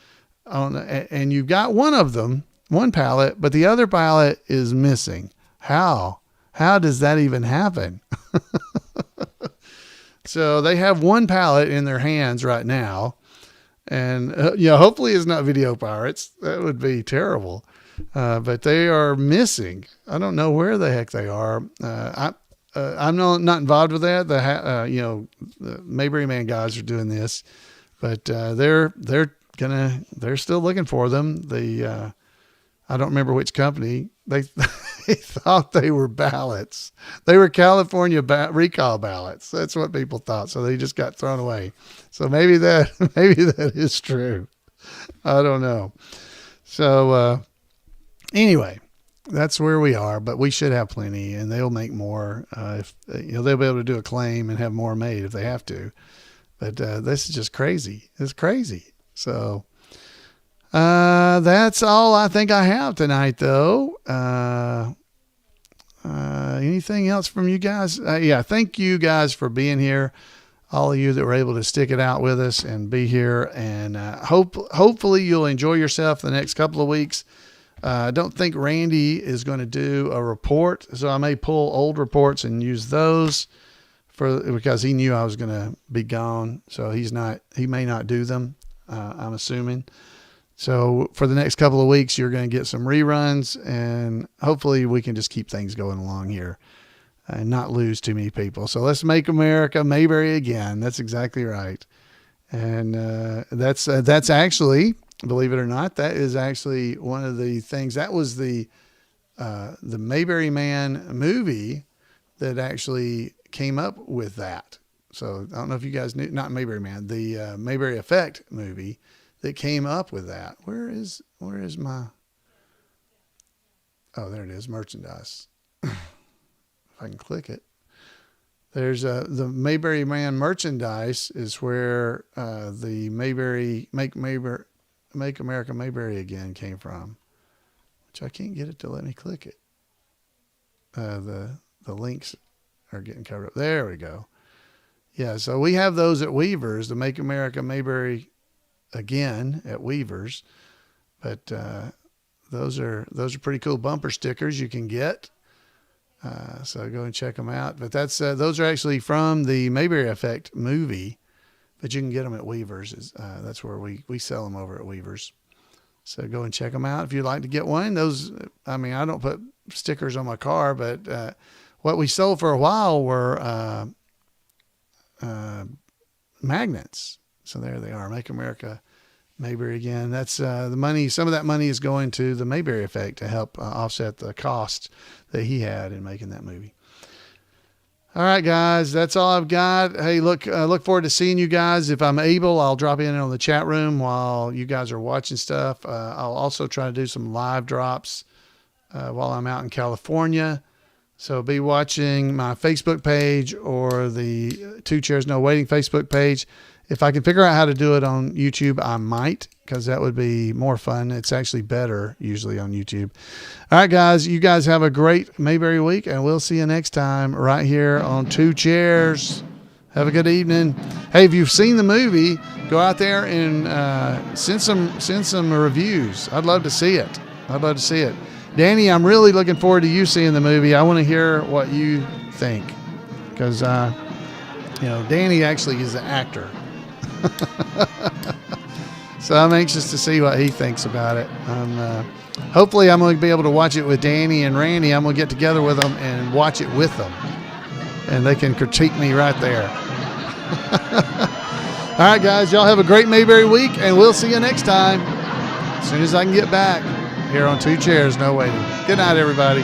and you've got one pallet, but the other pallet is missing. How does that even happen? So they have one pallet in their hands right now. And, hopefully it's not video pirates. That would be terrible. But they are missing. I don't know where the heck they are. I'm not involved with that. The Mayberry Man guys are doing this, but they're still looking for them. I don't remember which company. They thought they were ballots. They were California recall ballots. That's what people thought. So they just got thrown away. So maybe that is true. I don't know. So anyway. That's where we are, but we should have plenty, and they'll make more. If they'll be able to do a claim and have more made if they have to. But this is just crazy. It's crazy. So that's all I think I have tonight, though. Anything else from you guys? Yeah, thank you guys for being here. All of you that were able to stick it out with us and be here, and hopefully you'll enjoy yourself the next couple of weeks. I don't think Randy is going to do a report, so I may pull old reports and use those because he knew I was going to be gone. So he may not do them. I'm assuming. So for the next couple of weeks, you're going to get some reruns, and hopefully we can just keep things going along here and not lose too many people. So let's make America Mayberry again. That's exactly right. And that's actually, believe it or not, that is actually one of the things. That was the Mayberry Man movie that actually came up with that. So I don't know if you guys knew, not Mayberry Man, the Mayberry Effect movie that came up with that. Where is my, oh, there it is, merchandise. If I can click it. There's the Mayberry Man merchandise is where the Make America Mayberry Again came from, which I can't get it to let me click it. The links are getting covered up. There we go. Yeah, so we have those at Weaver's, the Make America Mayberry again at Weaver's. But those are pretty cool bumper stickers you can get. So go and check them out. But that's those are actually from the Mayberry Effect movie, but you can get them at Weaver's. That's where we sell them over at Weaver's. So go and check them out if you'd like to get one. Those, I mean, I don't put stickers on my car, but what we sold for a while were magnets. So there they are. Make America Mayberry again. That's the money. Some of that money is going to the Mayberry Effect to help offset the cost that he had in making that movie. All right, guys, that's all I've got. Hey, look forward to seeing you guys. If I'm able, I'll drop in on the chat room while you guys are watching stuff. I'll also try to do some live drops while I'm out in California. So be watching my Facebook page or the Two Chairs No Waiting Facebook page. If I can figure out how to do it on YouTube, I might, because that would be more fun. It's actually better usually on YouTube. All right, guys, you guys have a great Mayberry week, and we'll see you next time right here on Two Chairs. Have a good evening. Hey, if you've seen the movie, go out there and send some reviews. I'd love to see it. Danny, I'm really looking forward to you seeing the movie. I want to hear what you think, because Danny actually is an actor. So I'm anxious to see what he thinks about it. Hopefully I'm going to be able to watch it with Danny and Randy. I'm going to get together with them and watch it with them, and they can critique me right there. All right, guys, y'all have a great Mayberry week, and we'll see you next time as soon as I can get back here on Two Chairs No Waiting. Good night, everybody.